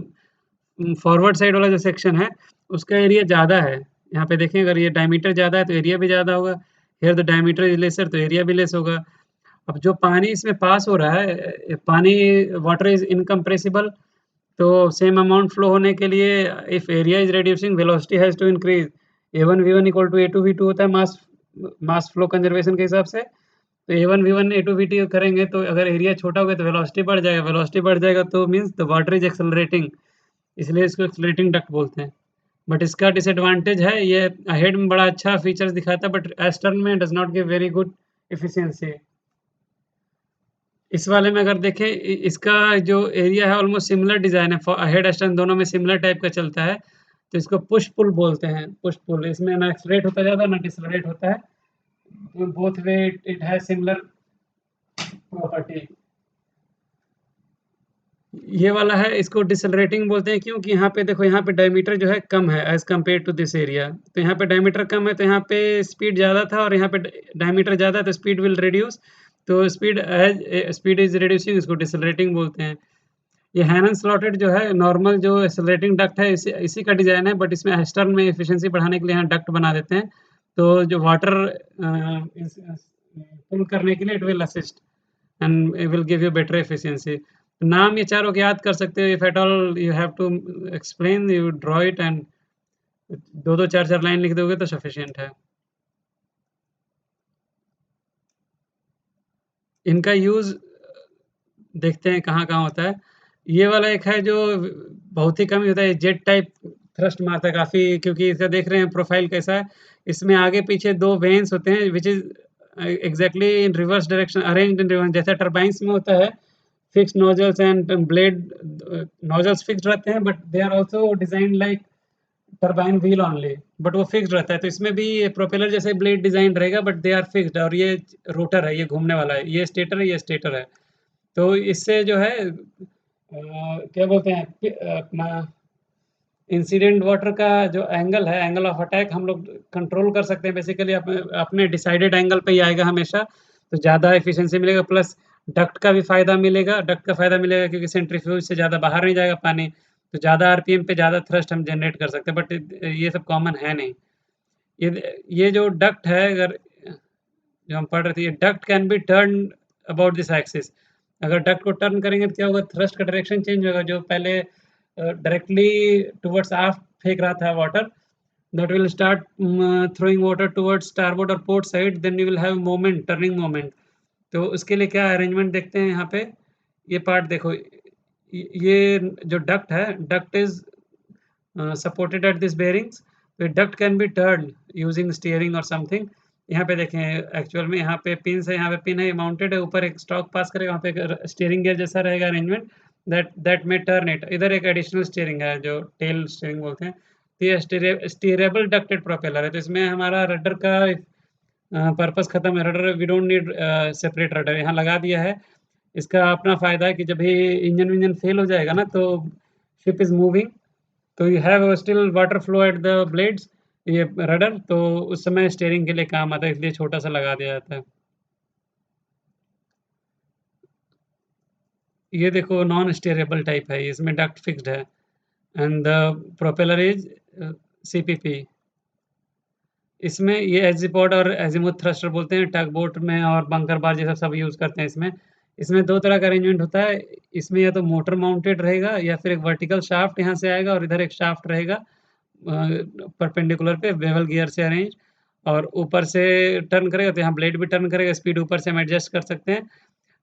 S1: फॉरवर्ड साइड वाला जो सेक्शन है, उसका एरिया ज़्यादा है। यहाँ पे देखें, अगर ये डायमीटर ज़्यादा है तो एरिया भी ज़्यादा होगा। Here the diameter is laser, तो एरिया भी लेस होगा। अब जो पानी इसमें पास हो रहा है, पानी वाटर इज़ इनकम्प्रेसिबल, तो सेम अमाउंट फ्लो होने के लिए if area is reducing velocity has to increase. A1 V1 equal to A2 V2 होता है मास फ्लो कंजर्वेशन के हिसाब से। तो A1 V1 A2 V2 करेंगे तो अगर एरिया छोटा हो गया तो वेलोसिटी बढ़ जाएगा, वेलोसिटी बढ़ जाएगा तो means the water is accelerating, इसलिए इसको एक्सेलरेटिंग डक्ट बोलते हैं। बट इसका डिसएडवांटेज है, ये अहेड में बड़ा अच्छा फीचर्स दिखाता है बट एस्टर्न में does not give very good efficiency. इस वाले में अगर देखें, इसका जो एरिया है ऑलमोस्ट सिमिलर डिज़ाइन है, हेड स्टर्न दोनों में सिमिलर टाइप का चलता है, तो इसको पुश पुल बोलते हैं, पुश पुल। इसमें ना एक्सेलरेट होता ज़्यादा ना डिसेलरेट होता है, तो both way it has similar property. ये वाला है, इसको डिसेलरेटिंग बोलते हैं, क्योंकि यहाँ पे देखो, यहाँ पे डायमीटर जो है कम है as compare to this area. तो यहाँ पे डायमीटर कम है, तो यहाँ पे स्पीड ज़्यादा था, और यहाँ पे डायमीटर ज़्यादा है, तो स्पीड विल रिड्यूस। तो स्पीड इज़ रिड्यूसिंग, इसको डिसेलरेटिंग बोलते हैं। ये हैनन स्लॉटेड जो है नॉर्मल जो एक्सेलरेटिंग डक्ट है, इसी इसी का डिज़ाइन है, बट इसमें एस्टर्न में एफिशिएंसी बढ़ाने के लिए यहाँ डक्ट बना देते हैं। तो जो वाटर पुल करने के लिए it will assist and it will give you better efficiency. नाम ये चारों के याद कर सकते हो। If at all you have to explain, you draw it, and 2-2 4-4 line लिख दोगे तो सफिशिएंट है। इनका यूज़ देखते हैं कहाँ-कहाँ होता है। ये वाला एक है जो बहुत ही कम ही होता है, जेट टाइप थ्रस्ट मारता है काफ़ी, क्योंकि इसका देख रहे हैं प्रोफ़ाइल कैसा है। इसमें आगे-पीछे 2 वेन्स होते हैं, which is exactly in reverse direction, arranged in reverse, जैसा टरबाइन्स में होता है। Fixed nozzles and blade, nozzles fixed रहते हैं, but they are also designed like turbine wheel only, but वो फिक्स्ड रहता है। तो इसमें भी प्रोपेलर जैसे ब्लेड डिज़ाइन रहेगा, बट दे आर फिक्स्ड, और ये रोटर है, ये घूमने वाला है। ये स्टेटर है, ये स्टेटर है। तो इससे जो है क्या बोलते हैं, अपना इंसिडेंट वाटर का जो एंगल है, एंगल ऑफ अटैक हम लोग कंट्रोल कर सकते हैं। बेसिकली अपने डिसाइडेड एंगल पे ही आएगा हमेशा, तो ज़्यादा एफिशिएंसी मिलेगा, प्लस डक्ट का भी फ़ायदा मिलेगा। डक्ट का फ़ायदा मिलेगा क्योंकि सेंट्रीफ्यूज से ज़्यादा बाहर नहीं जाएगा पानी, तो ज़्यादा आरपीएम पे ज़्यादा थ्रस्ट हम जनरेट कर सकते हैं, बट ये सब कॉमन है नहीं। ये जो डक्ट है, अगर जो हम पढ़ रहे थे, ये duct can be turn about this axis. अगर डक्ट को टर्न करेंगे तो क्या होगा, थ्रस्ट का डायरेक्शन चेंज होगा। जो पहले डायरेक्टली टुवर्ड्स आफ्ट फेंक रहा था water, that will start throwing water towards starboard or port side, then you will have moment, turning moment। तो उसके लिए क्या अरेंजमेंट देखते हैं यहाँ पे। ये पार्ट देखो, ये जो डक्ट है, duct is supported at this bearings. तो duct can be turn using steering और समथिंग। यहाँ पे देखें, एक्चुअल में यहाँ पे पिन है, यहाँ पे पिन है, ये माउंटेड है, ऊपर एक स्टॉक पास करेगा, वहाँ पे एक स्टीयरिंग गियर जैसा रहेगा अरेंजमेंट, दैट में टर्न इट। इधर एक एडिशनल स्टीयरिंग है जो टेल स्टीयरिंग बोलते हैं। तो ये स्टीयरेबल डक्टेड प्रोपेलर है, तो इसमें हमारा रडर का पर्पस खत्म है। Rudder we don't need separate rudder, यहाँ लगा दिया है। इसका अपना फ़ायदा है कि जब भी इंजन विंजन फेल हो जाएगा ना, तो शिप इज़ मूविंग, तो you have still water flow at the blades, ये रडर, तो उस समय स्टीयरिंग के लिए काम आता है, इसलिए छोटा-सा लगा दिया जाता है। ये देखो नॉन स्टीयरेबल टाइप है, इसमें डक्ट फिक्स्ड है, and the propeller is CPP. इसमें ये एज़ीपॉड और एज़ीमुथ थ्रस्टर बोलते हैं, टग बोट में और बंकर बार जैसा सब यूज़ करते हैं इसमें। इसमें 2 तरह का अरेंजमेंट होता है, इसमें या तो मोटर माउंटेड रहेगा, या फिर एक वर्टिकल शाफ्ट यहाँ से आएगा, और इधर एक शाफ्ट रहेगा परपेंडिकुलर पे बेवल गियर से अरेंज, और ऊपर से टर्न करेगा तो यहाँ ब्लेड भी टर्न करेगा, स्पीड ऊपर से हम एडजस्ट कर सकते हैं।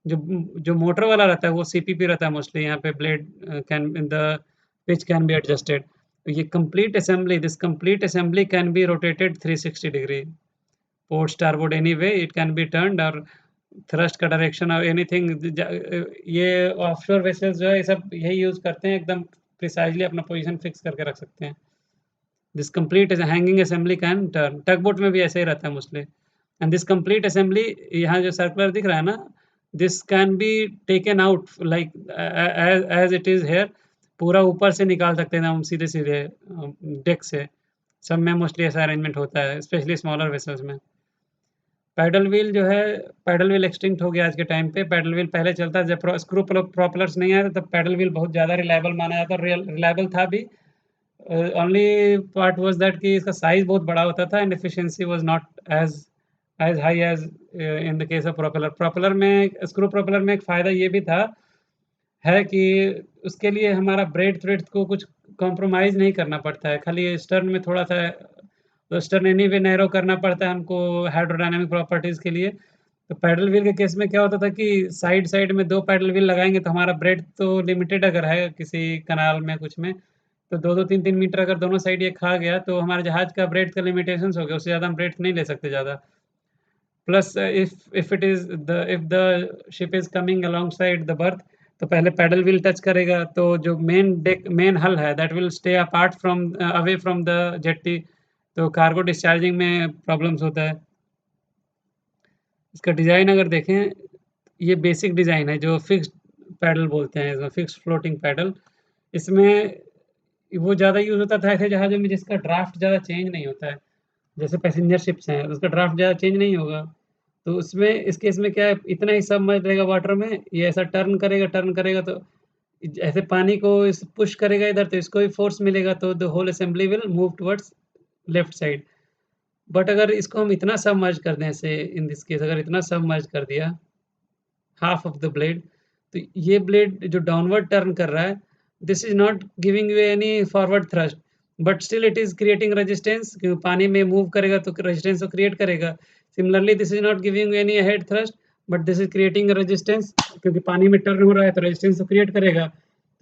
S1: जो जो मोटर वाला रहता है वो सीपीपी रहता है मोस्टली, यहाँ पे blade can the pitch can be adjusted. ये this complete assembly can be rotated 360 degree, port starboard any way it can be turned, और थ्रस्ट का डायरेक्शन और एनीथिंग। ये ऑफशोर वेसल्स जो है, ये सब यही यूज़ करते हैं, एकदम प्रिसाइज़ली अपना पोज़ीशन फिक्स करके रख सकते हैं। This complete as a hanging assembly can turn, tug boat में भी ऐसे ही रहता है mostly. And this complete assembly, यहाँ जो सर्कुलर दिख रहा है ना, this can be taken out like as it is here, पूरा ऊपर से निकाल सकते हैं हम सीधे-सीधे डेक से। सब में मोस्टली ऐसा अरेंजमेंट होता है, स्पेशली स्मॉलर वेसल्स में। पैडल व्हील जो है, पैडल व्हील एक्सटिंक्ट हो गया आज के टाइम पे। पैडल व्हील पहले चलता जब स्क्रू प्रोपेलर्स नहीं आए थे, तब पैडल व्हील बहुत ज़्यादा रिलायबल माना जाता, रिलायबल था भी। ओनली पार्ट वाज़ दैट कि इसका साइज़ बहुत बड़ा होता था, and efficiency was not as as high as in the case of propeller. Propeller में, स्क्रू प्रोपेलर में एक फ़ायदा ये भी था, है कि उसके लिए हमारा ब्रेड्थ-वेड्थ को कुछ कॉम्प्रोमाइज़ नहीं करना पड़ता है। खाली स्टर्न में थोड़ा-सा, तो स्टर्न एनीवे नैरो करना पड़ता है हमको हाइड्रोडायनामिक प्रॉपर्टीज़ के लिए। तो पैडल व्हील के केस में क्या होता था कि साइड-साइड में 2 पैडल व्हील लगाएँगे तो हमारा ब्रेड्थ तो लिमिटेड अगर है किसी कैनाल में कुछ में, तो 2-2 3-3 मीटर अगर दोनों साइड ये खा गया, तो हमारे जहाज का ब्रेड्थ का लिमिटेशंस हो गया, उससे ज़्यादा हम ब्रेड्थ नहीं ले सकते ज़्यादा। Plus if the ship is coming alongside the birth, तो पहले पैडल व्हील टच करेगा, तो जो मेन हल है that will stay apart from away from the jetty, तो कार्गो डिस्चार्जिंग में प्रॉब्लम्स होता है। इसका डिज़ाइन अगर देखें, ये बेसिक डिज़ाइन है जो फिक्स्ड पैडल बोलते हैं इसमें, फिक्स्ड फ्लोटिंग पैडल। इसमें वो ज़्यादा यूज़ होता था ऐसे जहाज़ों में जिसका ड्राफ्ट ज़्यादा चेंज नहीं होता है। जैसे पैसेंजर शिप्स हैं, उसका ड्राफ्ट ज़्यादा चेंज नहीं होगा। तो उसमें इस केस में क्या है, इतना ही सबमर्ज्ड रहेगा वाटर में, ये ऐसा टर्न करेगा तो ऐसे पानी को इस पुश करेगा इधर तो इसको भी फ़ोर्स मिलेगा, तो the whole assembly will move towards left side. But अगर इसको हम इतना सबमर्ज कर दें, ऐसे इन दिस केस अगर इतना सबमर्ज कर दिया हाफ ऑफ द ब्लेड, तो ये ब्लेड जो डाउनवर्ड टर्न कर रहा है, this is not giving you any forward thrust, but still it is creating resistance, क्योंकि पानी में मूव करेगा तो रेजिस्टेंस तो क्रिएट करेगा। Similarly this is not giving you any ahead thrust, but this is creating resistance, क्योंकि पानी में टर्न हो रहा है तो रेजिस्टेंस तो क्रिएट करेगा।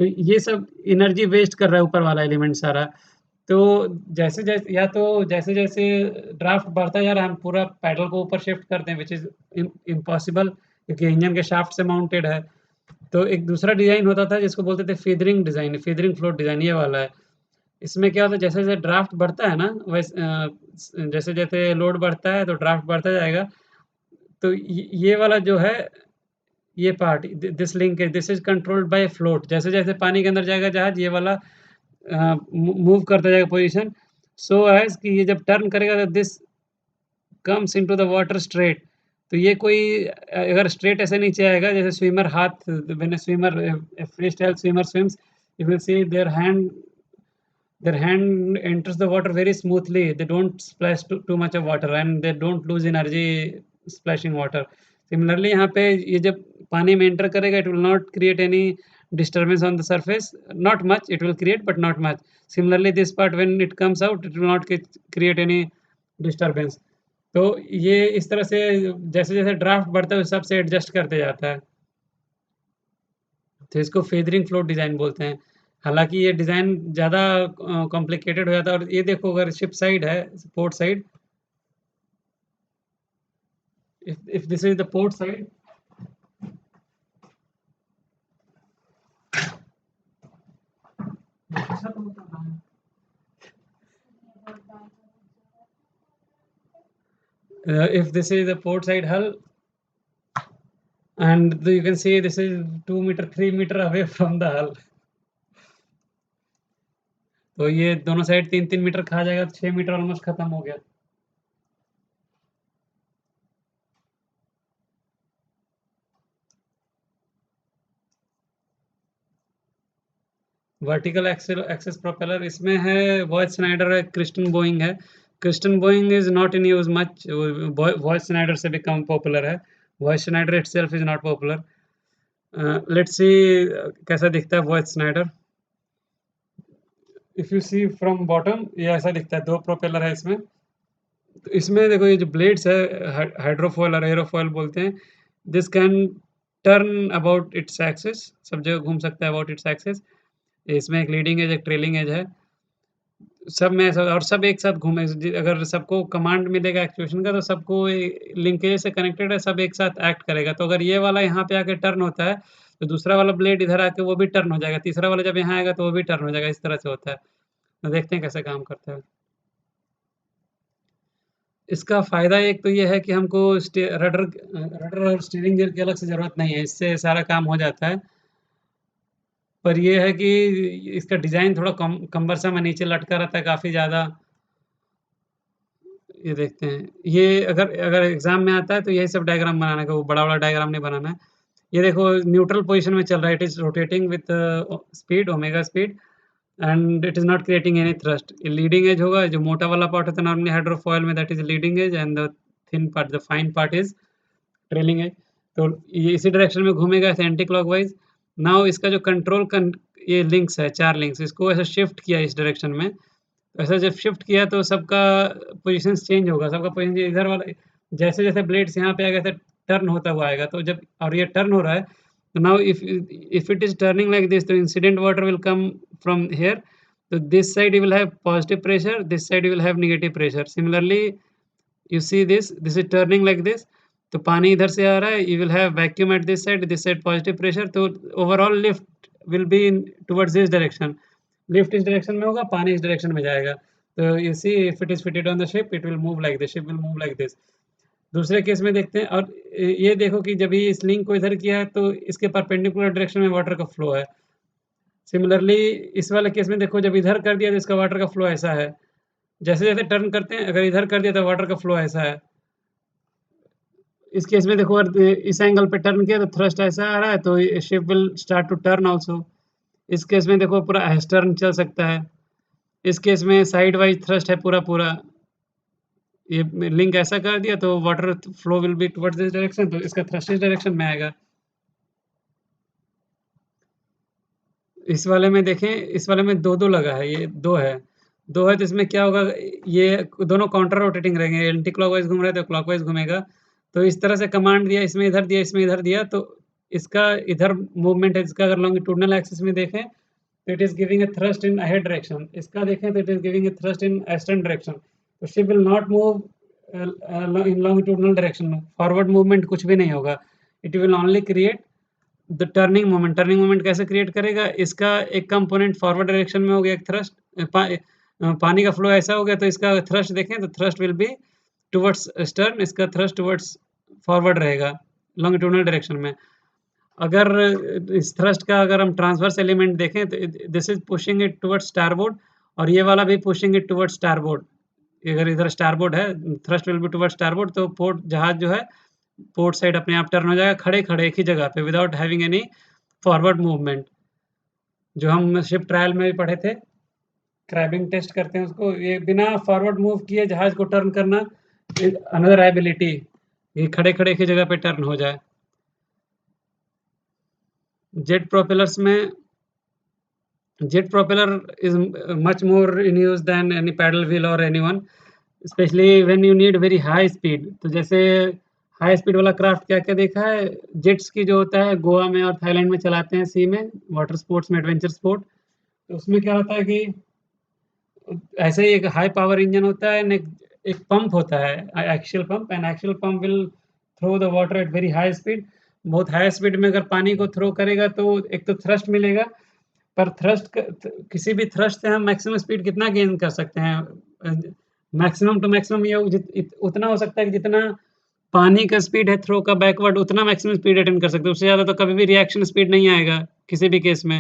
S1: तो ये सब एनर्जी वेस्ट कर रहा है ऊपर वाला एलिमेंट सारा। तो जैसे-जैसे या तो जैसे-जैसे ड्राफ्ट बढ़ता जा रहा है, हम पूरा पैडल को ऊपर शिफ्ट कर दें, व्हिच इज़ इम्पॉसिबल, क्योंकि इंजन के शाफ्ट से माउंटेड है। तो एक दूसरा डिज़ाइन होता था जिसको बोलते थे फीदरिंग डिज़ाइन, फीदरिंग फ्लोट डिज़ाइन, ये वाला है। इसमें क्या होता है, जैसे-जैसे ड्राफ्ट बढ़ता है ना, जैसे-जैसे लोड बढ़ता है तो ड्राफ्ट बढ़ता जाएगा। तो ये वाला जो है, ये part this linkage this is controlled by float. जैसे-जैसे पानी के अंदर जाएगा जहाज, ये वाला मूव करता जाएगा पोजीशन, सो एज़ कि ये जब टर्न करेगा तो this comes into the water straight. तो ये कोई अगर स्ट्रेट ऐसे नीचे आएगा जैसे स्विमर हाथ, when a swimmer, a freestyle swimmer swims, you will see their hand enters the water very smoothly. They don't splash too much of water and they don't lose energy splashing water. Similarly, यहाँ पे ये जब पानी में enter करेगा, it will not create any disturbance on the surface. Not much, it will create, but not much. Similarly, this part when it comes out, it will not create any disturbance. तो ये इस तरह से जैसे-जैसे draft बढ़ता है उस हिसाब से एडजस्ट करते जाता है। तो इसको फेदरिंग फ्लोट डिज़ाइन बोलते हैं। हालाँकि ये डिज़ाइन ज़्यादा कॉम्प्लिकेटेड हो जाता है, और ये देखो अगर शिप साइड है, port side, if this is the port side, if this is the port side hull, and you can see this is 2 meter 3 meter away from the hull. तो ये दोनों साइड 3-3 मीटर खा जाएगा तो 6 metre almost खत्म हो गया। Vertical axis propeller इसमें है वॉयड स्नाइडर है, क्रिस्टन बोइंग है। Kirsten Boeing is not in use much, Voith Schneider से भी कम पॉपुलर है। Voith Schneider itself is not popular. Let's see कैसा दिखता है Voith Schneider. If you see from bottom, ये ऐसा दिखता है, 2 प्रोपेलर है इसमें। तो इसमें देखो ये जो ब्लेड्स है, हाइड्रोफॉयल और एरोफॉयल बोलते हैं। This can turn about its axis, सब जगह घूम सकता है अबाउट इट्स एक्सिस। इसमें एक लीडिंग एज, एक ट्रेलिंग एज है। सब में ऐसा, और सब एक साथ घूमे, अगर सबको कमांड मिलेगा एक्चुएशन का तो सबको लिंकेज से कनेक्टेड है, सब एक साथ एक्ट करेगा। तो अगर ये वाला यहाँ पे आके टर्न होता है तो दूसरा वाला ब्लेड इधर आके वो भी टर्न हो जाएगा, तीसरा वाला जब यहाँ आएगा तो वो भी टर्न हो जाएगा, इस तरह से होता है। तो देखते हैं कैसे काम करता है। इसका फ़ायदा एक तो ये है कि हमको रडर और स्टीयरिंग गियर की अलग से ज़रूरत नहीं है, इससे सारा काम हो जाता है। पर ये है कि इसका डिज़ाइन थोड़ा कम्बरसम है, नीचे लटका रहता है काफ़ी ज़्यादा। ये देखते हैं, ये अगर अगर एग्ज़ाम में आता है तो यही सब डायग्राम बनाना है, वो बड़ा-बड़ा डायग्राम नहीं बनाना है। ये देखो न्यूट्रल पोज़ीशन में चल रहा है, it is rotating with speed, omega speed, and it is not creating any thrust. ये लीडिंग एज होगा, जो मोटा वाला पार्ट होता है नॉर्मली हाइड्रोफॉयल में, that is leading edge, and the thin part, the fine part is trailing edge. तो ये इसी डायरेक्शन में घूमेगा ऐसे एंटी क्लॉकवाइज़। नाउ इसका जो कंट्रोल ये लिंक्स है, 4 लिंक्स, इसको ऐसे शिफ्ट किया इस डायरेक्शन में। ऐसा जब शिफ्ट किया तो सबका पोज़ीशंस चेंज होगा, सबका पोज़ीशन इधर वाला जैसे-जैसे ब्लेड्स यहाँ पे आ गए थे, टर्न होता हुआ आएगा। तो जब और ये टर्न हो रहा है, तो now if it is turning like this, तो incident water will come from here. So this side you will have positive pressure, this side you will have negative pressure. Similarly, you see this is turning like this. तो पानी इधर से आ रहा है, you will have vacuum at this side positive pressure. तो overall lift will be in towards this direction. Lift इस direction में होगा, पानी इस direction में जाएगा। तो you see if it is fitted on the ship, it will move like this. Ship will move like this. दूसरे केस में देखते हैं, और ये देखो कि जब ये इस लिंक को इधर किया है तो इसके परपेंडिकुलर डायरेक्शन में वाटर का फ्लो है। सिमिलरली इस वाले केस में देखो, जब इधर कर दिया तो इसका वाटर का फ्लो ऐसा है। जैसे-जैसे टर्न करते हैं, अगर इधर कर दिया तो वाटर का फ्लो ऐसा है। इस केस में देखो, अगर इस एंगल पे टर्न किया तो थ्रस्ट ऐसा आ रहा है, तो ये ship will start to turn also. इस केस में देखो पूरा एस्टर्न चल सकता है। इस केस में साइड वाइज थ्रस्ट है पूरा-पूरा। ये लिंक ऐसा कर दिया तो water flow will be towards this direction, तो इसका थ्रस्ट इस डायरेक्शन में आएगा। इस वाले में देखें, इस वाले में 2-2 लगा है, ये 2 है। 2 है तो इसमें क्या होगा, ये दोनों काउंटर रोटेटिंग रहेंगे, एंटी क्लॉकवाइज़ घूम रहा है तो क्लॉकवाइज़ घूमेगा। तो इस तरह से कमांड दिया, इसमें इधर दिया, इसमें इधर दिया, तो इसका इधर मूवमेंट है, इसका अगर लॉन्गिट्यूडिनल एक्सिस में देखें तो it is giving a thrust in ahead direction. इसका देखें तो it is giving a thrust in eastern direction. तो ship will not move in longitudinal direction में, फॉरवर्ड मूवमेंट कुछ भी नहीं होगा। It will only create the turning moment कैसे क्रिएट करेगा? इसका एक कंपोनेंट फॉरवर्ड डायरेक्शन में हो गया, एक थ्रस्ट, पानी का फ्लो ऐसा हो गया, तो इसका थ्रस्ट देखें तो thrust will be towards stern, इसका थ्रस्ट टुवर्ड्स फॉरवर्ड रहेगा लॉन्गिट्यूडिनल डायरेक्शन में। अगर इस थ्रस्ट का अगर हम ट्रांसवर्स एलिमेंट देखें तो this is pushing it towards starboard, और ये वाला भी पुशिंग इट टुवर्ड्स स्टारबोर्ड। अगर इधर स्टारबोर्ड है, thrust will be towards starboard, तो पोर्ट जहाज जो है पोर्ट साइड अपने आप टर्न हो जाएगा, खड़े-खड़े एक ही जगह पे without having any forward movement. जो हम शिप ट्रायल में भी पढ़े थे, क्रैबिंग टेस्ट करते हैं उसको, ये बिना फॉरवर्ड मूव किए जहाज को टर्न करना, अनदर एबिलिटी, ये खड़े-खड़े एक ही जगह पे टर्न हो जाए। जेट प्रोपेलर्स में, jet propeller is much more in use than any paddle wheel or anyone, especially when you need very high speed। तो जैसे हाई स्पीड वाला क्राफ्ट क्या-क्या देखा है, जेट्स की जो होता है गोवा में और थाईलैंड में चलाते हैं, सी में, वाटर स्पोर्ट्स में, एडवेंचर स्पोर्ट। तो उसमें क्या होता है कि ऐसे ही एक हाई पावर इंजन होता है, एंड एक पंप होता है, axial pump, and axial pump will throw the water at very high speed. बहुत हाई स्पीड में अगर पानी को थ्रो करेगा तो एक तो थ्रस्ट मिलेगा, पर किसी भी थ्रस्ट से हम मैक्सिमम स्पीड कितना गेन कर सकते हैं? मैक्सिमम टू मैक्सिमम ये उतना हो सकता है कि जितना पानी का स्पीड है थ्रो का बैकवर्ड, उतना मैक्सिमम स्पीड अटेन कर सकते हैं। उससे ज़्यादा तो कभी भी रिएक्शन स्पीड नहीं आएगा किसी भी केस में।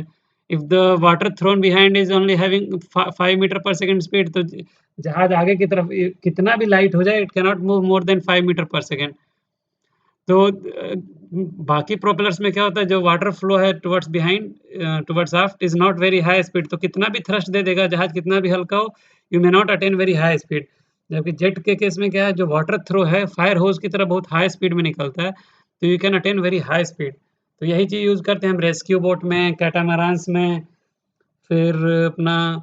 S1: If the water thrown behind is only having 5 metre per second speed, तो जहाज आगे की तरफ कितना भी लाइट हो जाए, it can not move more than 5 metre per second. तो बाकी प्रोपेलर्स में क्या होता है, जो वाटर फ्लो है towards behind, towards aft is not very high speed, तो कितना भी थ्रस्ट दे देगा जहाज, कितना भी हल्का हो, you may not attain very high speed. जबकि जेट के केस में क्या है, जो वाटर थ्रो है फायर होज की तरह बहुत हाई स्पीड में निकलता है, तो you can attain very high speed. तो यही चीज़ यूज़ करते हैं हम रेस्क्यू बोट में, कैटामरान्स में, फिर अपना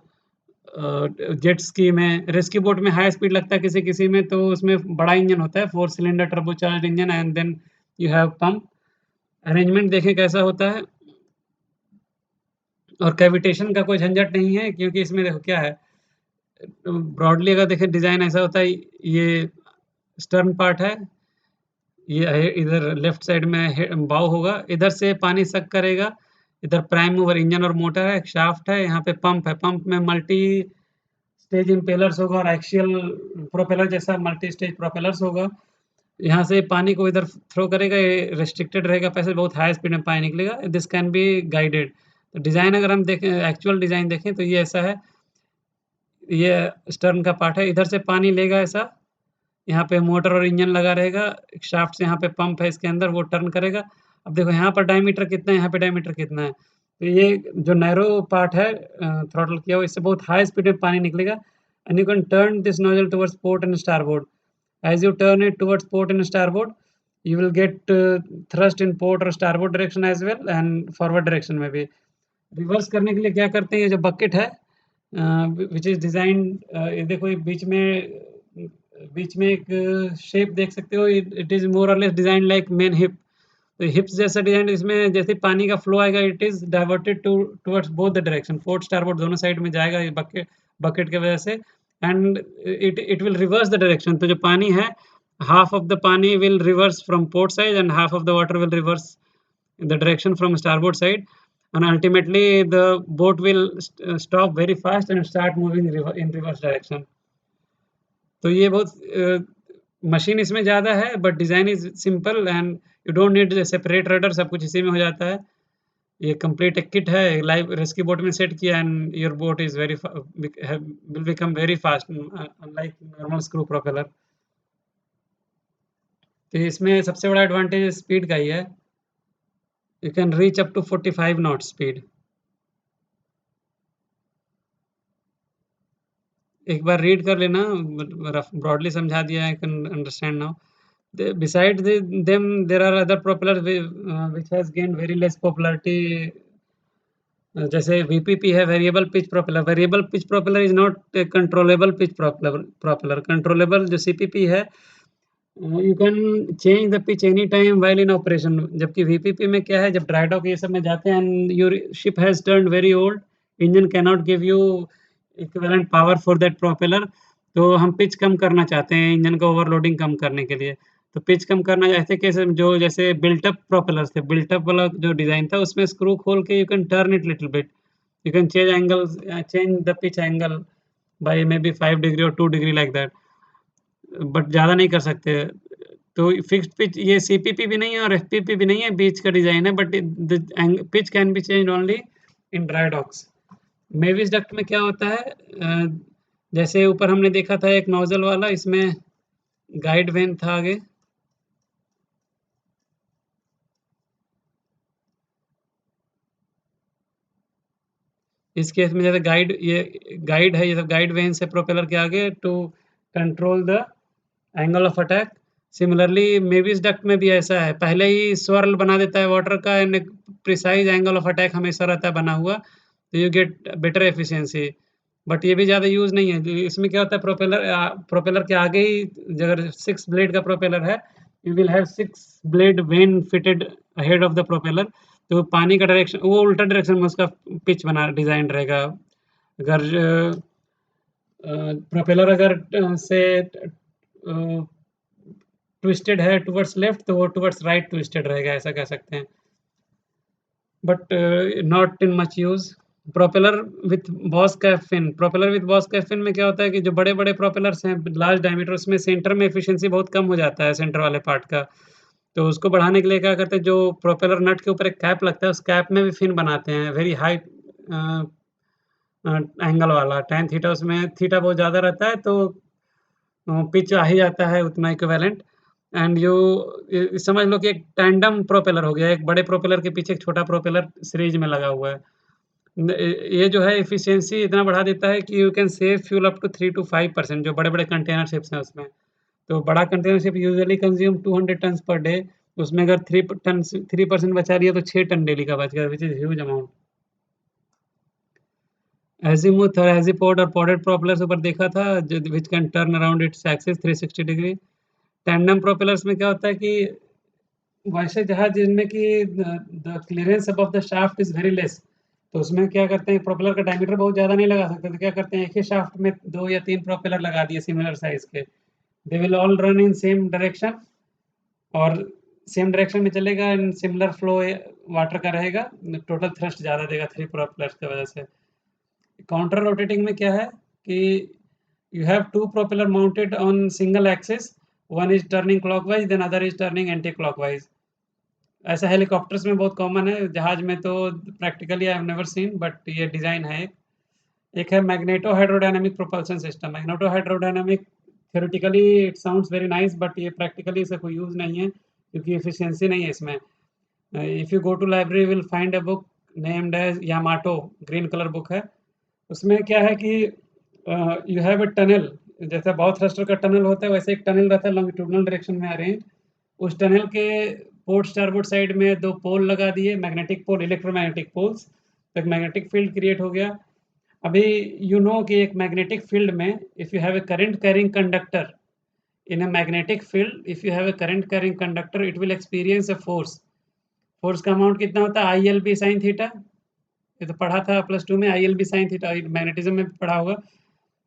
S1: जेट स्की में। रेस्क्यू बोट में हाई स्पीड लगता है किसी-किसी में, तो उसमें बड़ा इंजन होता है, 4 cylinder turbocharged engine, and then you have pump. Arrangement देखें कैसा होता है, और कैविटेशन का कोई झंझट नहीं है, क्योंकि इसमें देखो क्या है, ब्रॉडली अगर देखें डिज़ाइन ऐसा होता है, ये स्टर्न पार्ट है, ये है इधर लेफ्ट साइड में बाव होगा, इधर से पानी सक करेगा, इधर प्राइम मूवर इंजन और मोटर है, एक शाफ्ट है, यहाँ पे पंप है, पंप में मल्टी स्टेज इम्पेलर्स होगा और एक्सियल प्रोपेलर जैसा मल्टी स्टेज प्रोपेलर्स होगा। यहाँ से पानी को इधर थ्रो करेगा, ये रिस्ट्रिक्टेड रहेगा, पैसे बहुत हाई स्पीड में पानी निकलेगा, दिस कैन बी गाइडेड। तो डिज़ाइन अगर हम देखें, एक्चुअल डिज़ाइन देखें तो ये ऐसा है, ये स्टर्न का पार्ट है, इधर से पानी लेगा ऐसा, यहाँ पे मोटर और इंजन लगा रहेगा, एक शाफ्ट से यहाँ पे पंप है इसके अंदर, वो टर्न करेगा। अब देखो यहाँ पर डायमीटर कितना है, यहाँ पे डायमीटर कितना है, तो ये जो नैरो पार्ट है थ्रॉटल किया हुआ, इससे बहुत हाई स्पीड में पानी निकलेगा, and you can turn this nozzle towards port and starboard. As you turn it towards port and starboard, you will get thrust in port or starboard direction as well, and forward direction में भी। Reverse करने के लिए क्या करते हैं, ये जो बकेट है, विच इज़ डिज़ाइंड, ये देखो ये बीच में एक शेप देख सकते हो, इट इज़ मोर और less designed like main hip. तो हिप्स जैसा डिज़ाइन, इसमें जैसे पानी का फ्लो आएगा, it is diverted towards both the direction, port starboard दोनों साइड में जाएगा ये बकेट की वजह से, and it will reverse the direction. तो जो पानी है, हाफ ऑफ द पानी will reverse from port side, and half of the water will reverse in the direction from starboard side, and ultimately the boat will stop very fast and start moving in reverse direction। तो ये बहुत machine इसमें ज़्यादा है but design is simple and you don't need separate rudder, सब कुछ इसी में हो जाता है। ये कंप्लीट एक किट है, लाइव रेस्क्यू बोट में सेट किया and your boat is very फ will become very fast unlike normal screw propeller. तो इसमें सबसे बड़ा एडवांटेज स्पीड का ही है। You can reach up to 45 knot speed. एक बार रीड कर लेना, रफ ब्रॉडली समझा दिया है, I can understand now. Besides them, there are other propellers which has gained very less popularity. जैसे VPP है, variable pitch propeller. Variable pitch propeller is not controllable pitch propeller. Controllable जो CPP है, you can change the pitch any time while in operation. जबकि VPP में क्या है, जब dry dock ये सब में जाते हैं and your ship has turned very old, engine can not give you equivalent power for that propeller, तो हम पिच कम करना चाहते हैं इंजन का ओवरलोडिंग कम करने के लिए। तो पिच कम करना ऐसे कैसे, जो जैसे बिल्ट अप प्रोपेलर्स थे, बिल्ट अप वाला जो डिज़ाइन था उसमें स्क्रू खोल के you can turn it little bit, you can change the pitch angle by may be 5 degree और 2 डिग्री लाइक दैट, बट ज़्यादा नहीं कर सकते। तो फिक्स्ड पिच ये CPP भी नहीं है और FPP भी नहीं है, बीच का डिज़ाइन है, but the pitch can be changed only in dry docks. Mavis duct में क्या होता है, जैसे ऊपर हमने देखा था एक नोजल वाला, इसमें गाइड वेन था आगे। इस केस में जैसे गाइड है, ये सब गाइड वेन से प्रोपेलर के आगे to control the angle of attack. Similarly Mewis duct में भी ऐसा है, पहले ही swirl बना देता है वाटर का एंड एक प्रिसाइज एंगल ऑफ अटैक हमेशा रहता है बना हुआ, तो you get better efficiency. But ये भी ज़्यादा यूज़ नहीं है। इसमें क्या होता है, प्रोपेलर के आगे ही अगर 6 ब्लेड का प्रोपेलर है, you will have 6 blade when fitted ahead of the propeller, तो पानी का डायरेक्शन वो उल्टा डायरेक्शन में उसका पिच बना डिज़ाइन रहेगा। अगर प्रोपेलर अगर से ट्विस्टेड है टुवर्ड्स लेफ्ट, तो वो टुवर्ड्स राइट ट्विस्टेड रहेगा, ऐसा कह सकते हैं। But not in much use. Propeller with boss cap fin. Propeller with boss cap fin में क्या होता है कि जो बड़े-बड़े प्रोपेलर्स हैं लार्ज डायमीटर, उसमें सेंटर में एफिशिएंसी बहुत कम हो जाता है सेंटर वाले पार्ट का। तो उसको बढ़ाने के लिए क्या करते हैं, जो प्रोपेलर नट के ऊपर एक कैप लगता है, उस कैप में भी फिन बनाते हैं वेरी हाई एंगल वाला। टैन थीटा उसमें थीटा बहुत ज़्यादा रहता है, तो पिच आ ही जाता है उतना इक्विवेलेंट। एंड समझ लो कि एक टैंडम प्रोपेलर हो गया, एक बड़े प्रोपेलर के पीछे एक छोटा प्रोपेलर सीरीज में लगा हुआ है। ये जो है एफिशिएंसी इतना बढ़ा देता है कि you can save fuel up to 3 to 5%, जो बड़े-बड़े कंटेनर शिप्स हैं उसमें। तो बड़ा container ship usually consume 200 tons per day, उसमें अगर 3% बचा लिया तो 6 टन डेली का बच गया, व्हिच इज़ ह्यूज अमाउंट। एज़ीमुथ और एज़ीपोड और पॉडेड प्रोपेलर्स ऊपर देखा था, जो which can turn around its axis 360 degree. Tandem propellers में क्या होता है कि वैसे जहाज जिनमें कि the clearance above the shaft is very less, तो उसमें क्या करते हैं, प्रोपेलर का डायमीटर बहुत ज़्यादा नहीं लगा सकते, तो क्या करते हैं, एक ही शाफ्ट में 2 या 3 प्रोपेलर लगा दिए सिमिलर साइज़ के। They will all run in same direction और सेम डायरेक्शन में चलेगा एंड सिमिलर फ्लो वाटर का रहेगा, टोटल थ्रस्ट ज़्यादा देगा 3 प्रोपेलर्स की वजह से। काउंटर रोटेटिंग में क्या है कि you have two propeller mounted on single axis, one is turning clockwise then other is turning anti-clockwise। ऐसा हेलीकॉप्टर्स में बहुत कॉमन है, जहाज में तो practically I have never seen, but ये डिज़ाइन है। एक है magneto hydrodynamic propulsion system. Magneto hydrodynamic theoretically it sounds very nice, but ये प्रैक्टिकली इसका कोई यूज़ नहीं है क्योंकि एफिशिएंसी नहीं है इसमें। If you go to library will find a book named as Yamato, green colour book है। उसमें क्या है कि यू हैव अ टनल, जैसे बाउ थ्रस्टर का टनल होता है वैसे एक टनल रहता है लॉन्गिट्यूडिनल डायरेक्शन में अरेंज। उस टनल के पोर्ट स्टारबोर्ड साइड में 2 पोल लगा दिए, मैग्नेटिक पोल, इलेक्ट्रोमैग्नेटिक पोल्स, तो एक मैग्नेटिक फील्ड क्रिएट हो गया। अभी यू नो कि एक मैग्नेटिक फील्ड में if you have a current carrying conductor in a magnetic field, if you have a current carrying conductor, it will experience a force. Force का amount कितना होता है, ILB sin थीटा। ये तो पढ़ा था +2 में, ILB sin थीटा, मैग्नेटिज्म में पढ़ा होगा।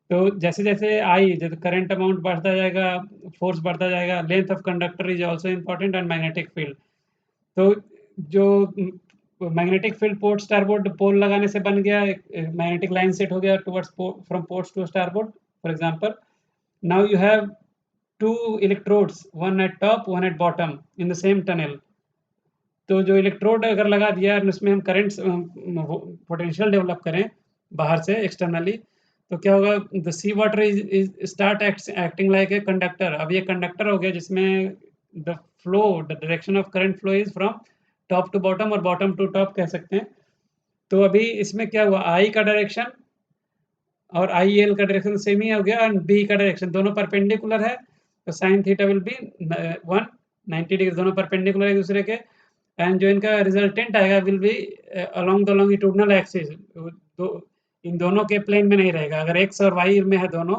S1: तो जैसे-जैसे जैसे करंट अमाउंट बढ़ता जाएगा, फोर्स बढ़ता जाएगा, length of conductor is also important and magnetic field. तो जो मैग्नेटिक फील्ड पोर्ट स्टारबोर्ड पोल लगाने से बन गया, एक मैग्नेटिक लाइन सेट हो गया towards from ports to starboard for example. Now you have 2 electrodes, one at top, one at bottom in the same tunnel. तो जो इलेक्ट्रोड अगर लगा दिया और उसमें हम करंट पोटेंशियल डेवलप करें बाहर से एक्सटर्नली, तो क्या होगा, the sea water is start acting like a conductor. अब ये कंडक्टर हो गया जिसमें the flow, the direction of current flow is from top to bottom और बॉटम टू टॉप कह सकते हैं। तो अभी इसमें क्या हुआ, आई का डायरेक्शन और आई एल का डायरेक्शन सेम ही हो गया और बी का डायरेक्शन दोनों परपेंडिकुलर है, तो sine theta will be 190 degree, दोनों परपेंडिकुलर एक दूसरे के। एंड जो इनका रिजल्टेंट आएगा will be along the longitudinal axis, तो इन दोनों के प्लेन में नहीं रहेगा। अगर एक्स और वाई में है दोनों,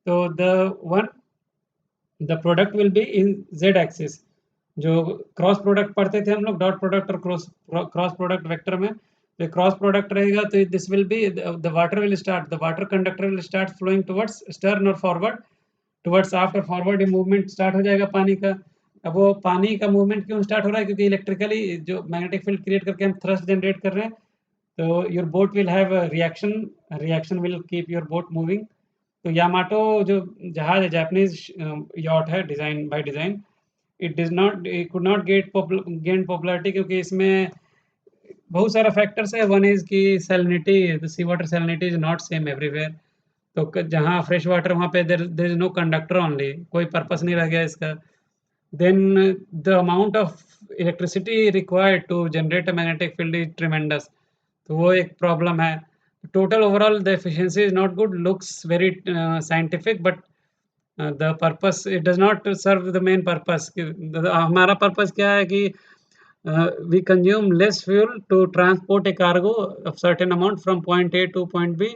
S1: तो the product will be in Z axis. जो क्रॉस प्रोडक्ट पढ़ते थे हम लोग, डॉट प्रोडक्ट और क्रॉस प्रोडक्ट वेक्टर में, तो क्रॉस प्रोडक्ट रहेगा तो this will be the water conductor will start flowing towards stern और forward, towards after forward movement start हो जाएगा पानी का। अब वो पानी का मूवमेंट क्यों स्टार्ट हो रहा है, क्योंकि इलेक्ट्रिकली जो मैग्नेटिक फील्ड क्रिएट करके हम थ्रस्ट जनरेट कर रहे हैं, तो your boat will have reaction, reaction will keep your boat moving. तो यामाटो जो जहाज है, जापानीज यॉट है, design by design, it could not gain popularity, क्योंकि इसमें बहुत सारा फैक्टर्स है। वन इज की salinity, the sea water salinity is not same everywhere. तो जहाँ फ्रेश वाटर वहाँ पे there is no conductor only, कोई पर्पस नहीं रह गया इसका। Then the amount of electricity required to generate a magnetic field is tremendous, तो वो एक प्रॉब्लम है। Total overall the efficiency is not good, looks very scientific, but the purpose it does not serve the main purpose. हमारा purpose क्या है कि we consume less fuel to transport a cargo of certain amount from point A to point B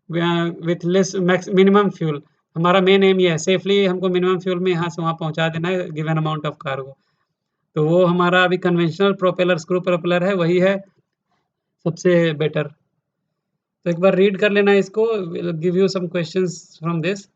S1: with less minimum fuel। हमारा main M ये है, safely हमको minimum fuel में यहाँ से वहाँ पहुँचा देना है गिवन अमाउंट ऑफ कार्गो। तो वो हमारा अभी कन्वेंशनल प्रोपेलर, स्क्रू प्रोपेलर है, वही है सबसे बेटर। तो एक बार रीड कर लेना इसको, give you some questions from this.